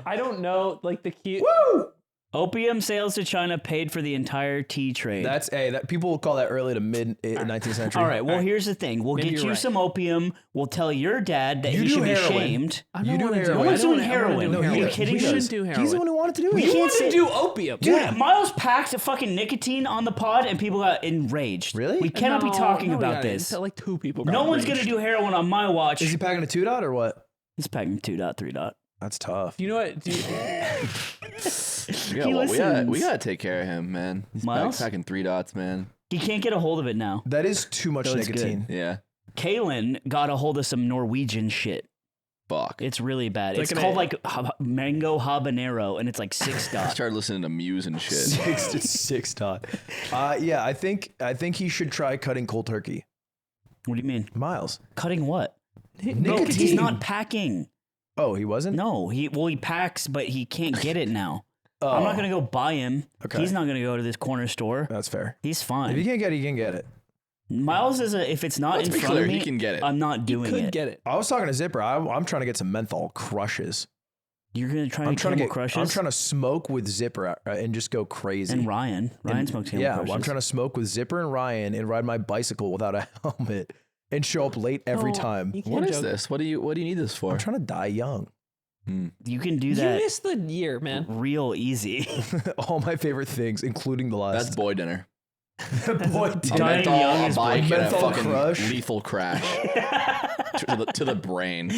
I don't know. Like the cute. Woo! Opium sales to China paid for the entire tea trade. That's that people will call that early to mid 19th century. All right. Well, here's the thing. We'll Maybe get you're you right. some opium. We'll tell your dad that You he do should be heroin. shamed. I You don't do wanna heroin. No one's I don't doing heroin. wanna do No, heroin. are you kidding We me? shouldn't do heroin. He's the one who wanted to do it. We You can't want to say- do opium? Dude, Miles packed fucking nicotine on the pod and people got enraged. Really? We cannot be No, talking no, about yeah, this. Like 2 people. No got one's enraged. gonna do heroin on my watch. Is he packing a 2-dot or what? He's packing 2.3. That's tough. You know what? He listens. We gotta take care of him, man. He's Miles? packing 3 dots, man. He can't get a hold of it now. That is too much No, it's good. nicotine. Yeah. Kalen got a hold of some Norwegian shit. fuck. It's really bad. It's It's like called like mango habanero, and it's like I 6 started listening to Muse and shit. Six dot. Yeah, I think he should try cutting cold turkey. What do you mean? Miles. Cutting what? Bro, Nicotine. he's not packing. Oh, he wasn't? No, he packs, but he can't get it now. I'm not gonna go buy him. Okay. He's not gonna go to this corner store. That's fair. He's If fine. you can't get it, you can get it. Miles is if it's not Let's in be front clear, of me, he can get it. I'm not doing Could it. get it. I was talking to Zipper. I'm trying to get some menthol crushes. You're gonna try I'm and trying to Camel get. Crushes. I'm trying to smoke with Zipper and just go crazy. and Ryan smokes Camel Yeah, Crushes. well, I'm trying to smoke with Zipper and Ryan and ride my bicycle without a helmet and show up late every Oh, time. you can't What is joke. this? What do you need this for? I'm trying to die young. You can do You that missed the year, man. real easy. All my favorite things, including the last. That's boy dinner. boy. A Dying menthol, young a is bike, boy- and a menthol fucking crush. lethal crash to the brain.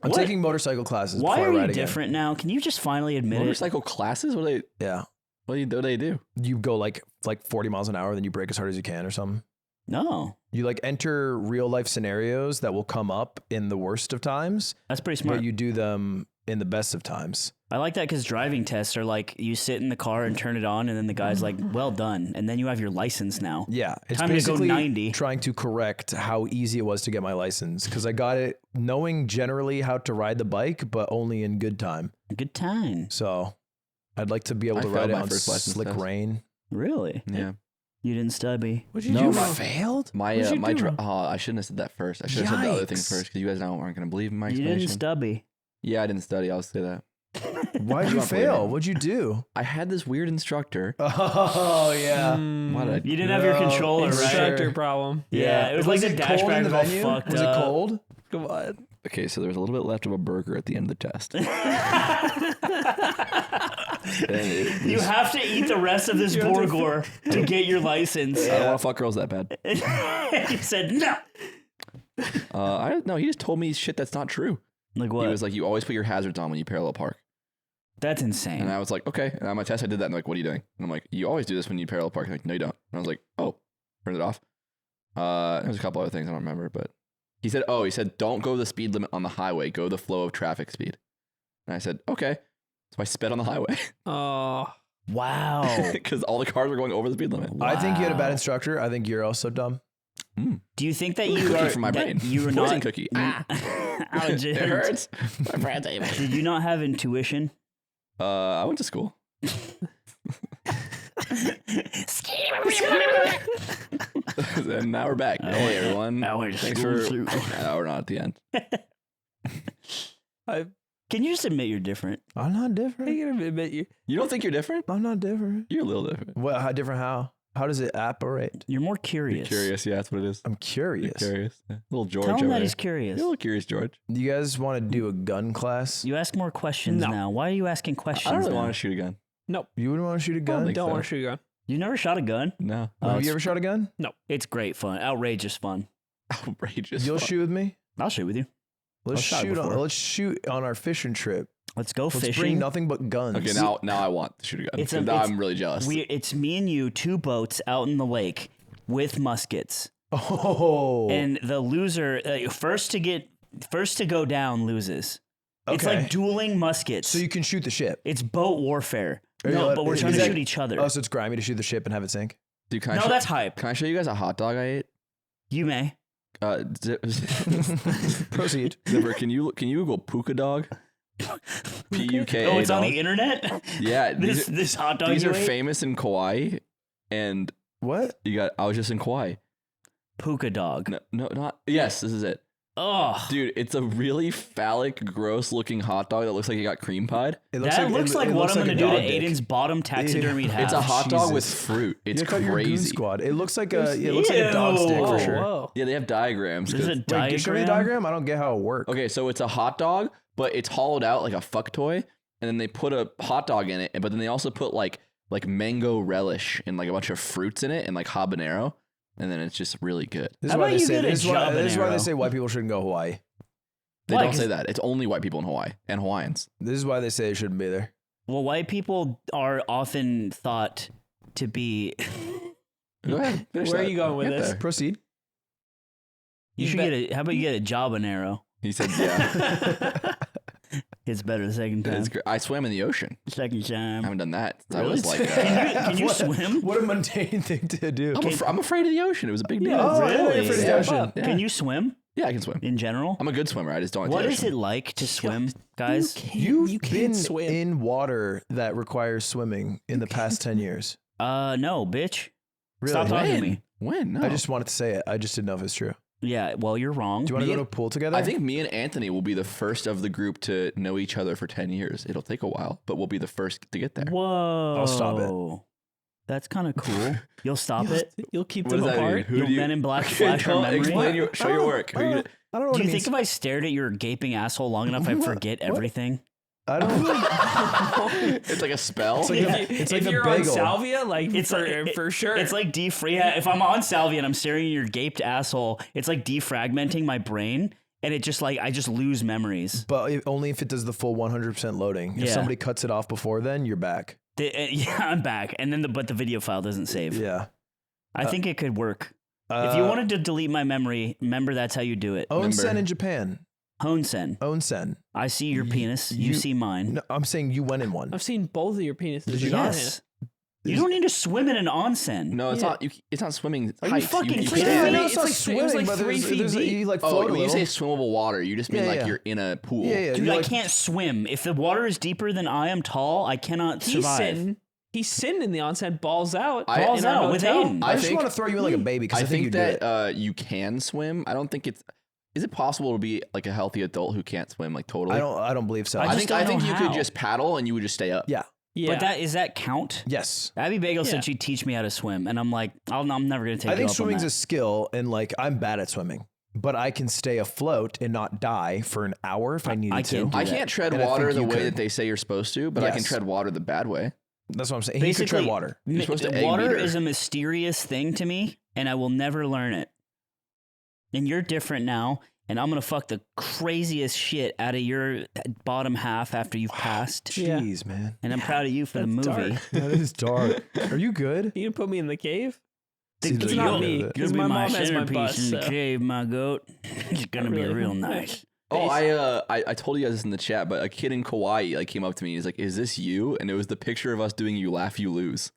I'm taking motorcycle classes. Why before are I you ride again. different now? Can you just finally admit it? Motorcycle classes? Yeah, What do they do? you go like 40 miles an hour, then you brake as hard as you can, or something. No, You like enter real life scenarios that will come up in the worst of times, that's pretty smart. but you do them in the best of times. I like that because driving tests are like you sit in the car and turn it on, and then the guy's like, "Well done," and then you have your license now. Yeah, it's Time to go basically 90. trying to correct how easy it was to get my license because I got it knowing generally how to ride the bike, but only in good time. Good time. So I'd like to be able I to failed ride it my on first license slick test. rain. Really? Yeah. You didn't stubby. What'd you No, do you wrong? failed. My What'd you my do? I shouldn't have said that first. I should have said the other things Yikes. first because you guys aren't going to believe my You explanation. didn't stubby. Yeah, I didn't study. I'll say that. Why'd You you don't believe fail? me. What'd you do? I had this weird instructor. Oh yeah. Why did I? You didn't have your No, controller, right? Instructor Sure. problem. Yeah, it was like the it cold dashboard in the was all venue? fucked Was up. it cold? Come on. Okay, so there was a little bit left of a burger at the end of the test. You have to eat the rest of this burger to get your license. I don't want to fuck girls that bad. You said no. I don't know. He just told me shit that's not true. Like what? He was like, "You always put your hazards on when you parallel park." That's insane. And I was like, "Okay." And on my test, I did that. And they're like, "What are you doing?" And I'm like, "You always do this when you parallel park." And like, "No, you don't." And I was like, "Oh, turned it off." There's a couple other things I don't remember, but he said, "Don't go the speed limit on the highway. Go the flow of traffic speed." And I said, "Okay." So I sped on the highway Oh, Wow. because all the cars were going over the speed limit. I think you had a bad Wow. instructor. I think you're also dumb. Do you think that you Cookie are for my that brain. you were Poison not cookie. Ah. Ouch, It hurts. My friends ate me. Did you not have intuition? I went to school. And now we're back. Hey everyone. Now we're Thanks school for. through. No, we're not at the end. Can you just admit you're different? I'm not I different. can admit you. You don't think you're different? I'm not different. You're a little different. What? How different? How? How does it operate? You're more You're curious. curious. Yeah, that's what it is. I'm You're curious. curious. Yeah. Little George Tell him over that there. he's curious. You're a little curious, George. Do you guys want to do a gun class? You ask more questions No. now. Why are you asking questions I don't really now? want to shoot a gun. You wouldn't want to shoot a gun? think Don't so. want to shoot a gun. You never shot a gun? No. Oh, Have it's- you ever shot a gun? It's great fun. Outrageous fun. Outrageous. You'll fun. shoot with me? I'll shoot with you. Let's I've shot shoot before. on. Let's shoot on our fishing trip. Let's go Let's bring fishing. nothing but guns. Okay, now I want to shoot a gun. It's 'Cause a- now it's- I'm really jealous. It's me and you, 2 boats out in the lake with muskets. Oh. And the loser, first to go down loses. It's Okay. like dueling muskets. So you can shoot the ship. It's boat warfare. Are you No, allowed- but we're is trying to that- shoot each other. Oh, so it's grimy to shoot the ship and have it sink. Dude, can I No, show, that's hype. Can I show you guys a hot dog I ate? You may. Proceed. Zipper, can you Google puka dog? Puka. Oh, it's on dog. the internet? Yeah, This hot dog these you are ate? famous in Kauai, and What? I was just in Kauai. Puka dog. No, not. Yes, this is it. Oh, Dude, it's a really phallic, gross-looking hot dog that looks like it got cream pied. It that looks like it what looks I'm like going a to do to dog dick. Aiden's bottom taxidermied half. It's a hot dog with Jesus. fruit. It's You cut your goon crazy. squad. It looks like a dog stick Ew. for Whoa, sure. whoa. Yeah, they have diagrams. There's 'cause- a diagram. Wait, show me the diagram. I don't get how it works. Okay, so it's a hot dog, but it's hollowed out like a fuck toy, and then they put a hot dog in it, but then they also put like mango relish and like a bunch of fruits in it and like habanero, and then it's just really good. This is How why about they you say. get a This is why they habanero? say white people shouldn't go to Hawaii. They Why? don't say 'Cause- that. It's only white people in Hawaii and Hawaiians. This is why they say they shouldn't be there. Well, white people are often thought to be. Go ahead. Finish Where are that. you going with Get this? there. Proceed. You should get a. How about you get a jabanero? He said, yeah. It's better the second time. I swam in the ocean. Second I time. haven't done that. I Really? was like, Can you swim? What a mundane thing to do. I'm afraid of the ocean. It was a big deal. Oh, I didn't know Really? you're afraid of the Yeah. ocean. Yeah. Can you swim Yeah, I can swim. in general? I'm a good swimmer. I just don't like What the is ocean. it like to swim, guys? You've you can't been swim. in water that requires swimming in the past 10 years. No, bitch. Really? Stop talking to When? me. When? No. I just wanted to say it. I just didn't know if it's true. Yeah, well, you're wrong. Do you want to Me go to and- a pool together? I think me and Anthony will be the first of the group to know each other for 10 years. It'll take a while, but we'll be the first to get there. Whoa. I'll stop it. That's kind of cool. You'll stop it? You'll keep What them does that mean? apart. Who You'll do you- Men in Black flash our memory? Explain show your work. Who you gonna- I don't know what Do it you means. think if I stared at your gaping asshole long enough, I'd What? forget What? everything? I don't. It's like a spell. It's like a, it's like if a you're on bagel. salvia, like It's for sure. It's like if I'm on salvia and I'm staring at your gaped asshole, it's like defragmenting my brain, and it just like I just lose memories. But only if it does the full 100% loading. If Yeah. somebody cuts it off before then, you're back. Yeah, I'm back, and then but the video file doesn't save. Yeah. I think it could work. If you wanted to delete my memory, remember that's how you do it. Onsen in Japan. Honsen. Onsen. I see your penis. You see mine. No, I'm saying you went in one. I've seen both of your penises. Did you not? Yes. You don't need to swim in an onsen. No, it's Yeah. not. It's not swimming. Are you height. fucking you kidding can't- me? I know it's not It's like- it was swimming, like but 3 feet deep. you like Oh, float a when you little. say swimmable water, you just mean Yeah, like yeah. you're in a pool. Yeah. Dude, you're I like- can't swim. If the water is deeper than I am tall, I cannot survive. He's sitting in the onsen, balls out. I- Balls in our out with hotel. Aiden. I just think- want to throw you in like a baby because I I think think you do it. that you can swim. I don't think it's. Is it possible to be like a healthy adult who can't swim like totally? I don't believe so. I just don't think know you how. could just paddle and you would just stay up. Yeah. Yeah. But is that count? Yes. Abby Bagel Yeah. said she'd teach me how to swim, and I'm like, I'm never gonna take. I think you up on swimming's that. a skill, and like I'm bad at swimming, but I can stay afloat and not die for an hour if I needed I to. can't do I that. can't tread And I water think the you way could. that they say you're supposed to, but I can Yes. tread water the bad way. That's what I'm saying. He could tread water. You're supposed to egg water meter. is a mysterious thing to me, and I will never learn it. And you're different now, and I'm gonna fuck the craziest shit out of your bottom half after you've passed. Yeah. Jeez, man. And I'm proud of you for the That's movie. dark. That is dark. Are you good? You gonna put me in the cave? See, It's there not you go. me. You'll Because be my my mom has my centerpiece bus. in the So. cave, my goat. It's gonna be Really? real nice. Oh, I told you guys this in the chat, but a kid in Kauai like came up to me. He's like, "Is this you?" And it was the picture of us doing "You Laugh, You Lose,"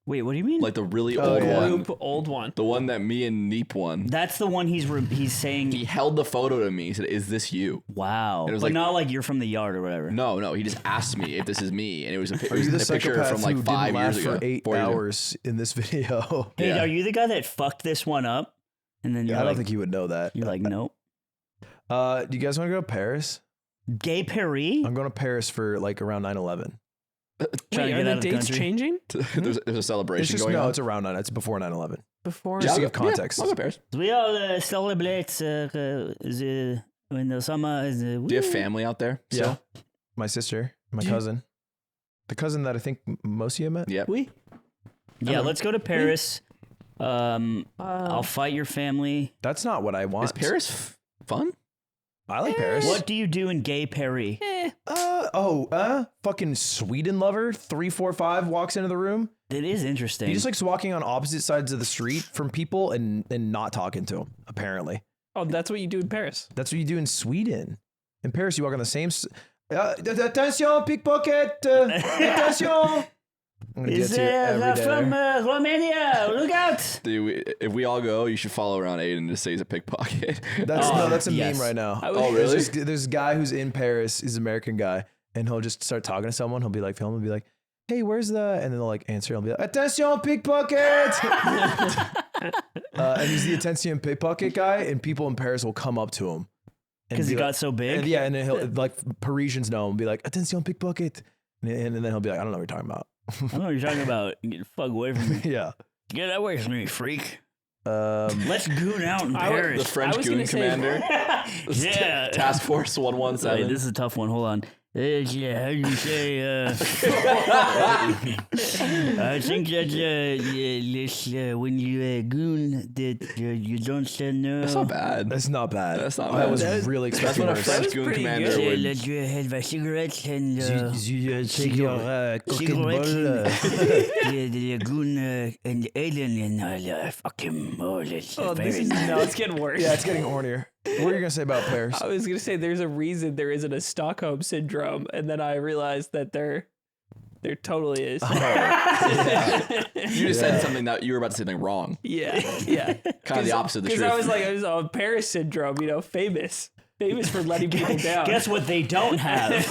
Wait, what do you mean? like the really Oh, old yeah. one, Group old one. the one that me and Neep won. That's the one he's saying. He held the photo to me. He said, "Is this you?" Wow, It was but like- not like you're from the yard or whatever. No. He just asked me if this is me, and it was a, Are you the picture psychopath from like who 5 didn't years laugh ago, for 8 4 years ago. hours in this video? Hey, Yeah. are you the guy that fucked this one up? And then you're I don't like, think you would know that. you're like, nope. Do you guys want to go to Paris? Gay Paris? I'm going to Paris for like around 9/11. Trying Wait, to are get the out of the dates country. changing? there's a celebration It's just going on. it's around 9. It's before 9/11. Before? Just to I'll give go- yeah, context. I'll go Paris. We all celebrate when the summer is. Do you have family out there? Yeah. still? My sister, my Do you- cousin, the cousin that I think most of you met. Yep. We? Yeah, let's go to Paris. I'll Oh. fight your family. That's not what I want. Is Paris fun? I like Paris. What do you do in Gay Paris? Fucking Sweden lover 345 walks into the room. It is interesting. He just likes walking on opposite sides of the street from people and not talking to them. Apparently, Oh, that's what you do in Paris. that's what you do in Sweden. In Paris, you walk on the same. Attention, pickpocket! Attention! I'm gonna Is get to you every day. from Romania? Look out! Dude, if we all go, you should follow around Aiden to say he's a pickpocket. That's a yes. meme right now. I would- Oh, really? There's a guy who's in Paris. He's an American guy, and he'll just start talking to someone. He'll be like, film and be like, "Hey, where's the?" And then they'll like answer. He'll be like, "Attention, pickpocket!" And he's the attention pickpocket guy, and people in Paris will come up to him and Because be he like- got so big. and yeah, and then he'll like Parisians know him and be like, "Attention, pickpocket," and then he'll be like, "I don't know what you're talking about." I don't know what you're talking about. Get the fuck away from me. Yeah. Get away from me, freak. Um, Let's goon out in I would- Paris. The French I was goon gonna say- commander. Yeah. Task Force Wait, 117. this is a tough one. Hold on. Yeah, how do you say? I think that when you goon, that you don't say no. That's not bad. that's not bad. That's not I bad. was That's- really That's expecting what a worse. French was goon pretty commander good. would. Let you have a cigarette and Take your cooking cigarette. butter. The goon and aiden and fuck him. Oh, that's Oh, very this is nice. no, it's getting worse. Yeah, it's getting hornier. What are you gonna say about Paris? I was gonna say there's a reason there isn't a Stockholm syndrome, and then I realized that there totally is. You just said something that you were about to say something wrong. Yeah. Kind of the opposite of the truth. Because I was on Paris syndrome, famous for letting people down. Guess what they don't have?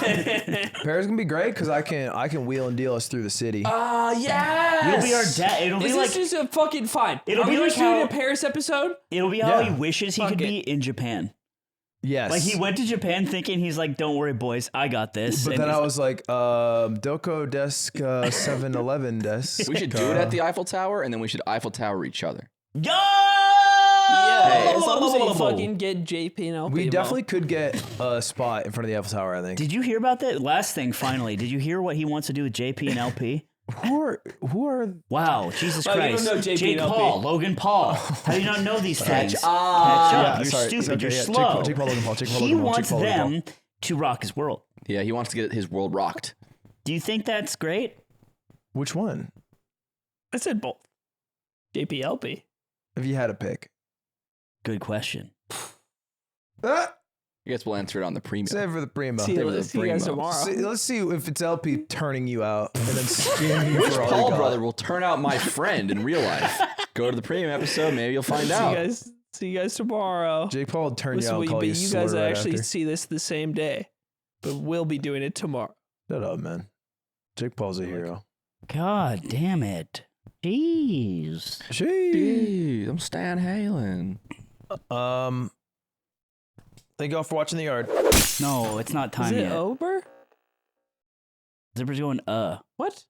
Paris gonna be great because I can wheel and deal us through the city. Yes! It'll be our dad. It'll be Is like this just a fucking fine? It'll Are be we like just doing how- a Paris episode? it'll be how Yeah. he wishes he Fuck could it. be in Japan. Yes. Like he went to Japan thinking he's like, "Don't worry, boys, I got this." But And then he's I was like, Doko desk 7-Eleven desk. We should do it at the Eiffel Tower, and then we should Eiffel Tower each other. Yo! Yeah, as long as they fucking get JP and LP. We involved. definitely could get a spot in front of the Eiffel Tower, I think. Did you hear about that? Last thing, finally. Did you hear what he wants to do with JP and LP? Who are Wow, Jesus Oh, you Christ. don't know JP Jake and LP. Paul, Logan Paul. How do you not know these things? Catch Yeah, up. You're sorry. stupid. Okay, You're yeah. slow. Jake Paul, Logan Paul, Jake Paul, He Logan Paul, wants Jake Paul, Logan Paul. them to rock his world. Yeah, he wants to get his world rocked. Do you think that's great? Which one? I said both. JP, LP. If you had to pick. Good question. Ah, I guess we'll answer it on the premium. save it for the primo. See They you, were the see you guys primo. tomorrow. Let's see if it's LP turning you out and then scamming you Which for all Paul you got. brother will turn out my friend in real life? Go to the premium episode, maybe you'll find out. See you guys tomorrow. Jake Paul will turn you Listen, out and but call you you slur guys right actually after. see this the same day, but we'll be doing it tomorrow. Shut up, man. Jake Paul's a hero. God damn it. Jeez. Jeez, I'm Stan Halen. Thank y'all for watching The Yard. No, it's not Is time it yet. over? Zipper's going, What?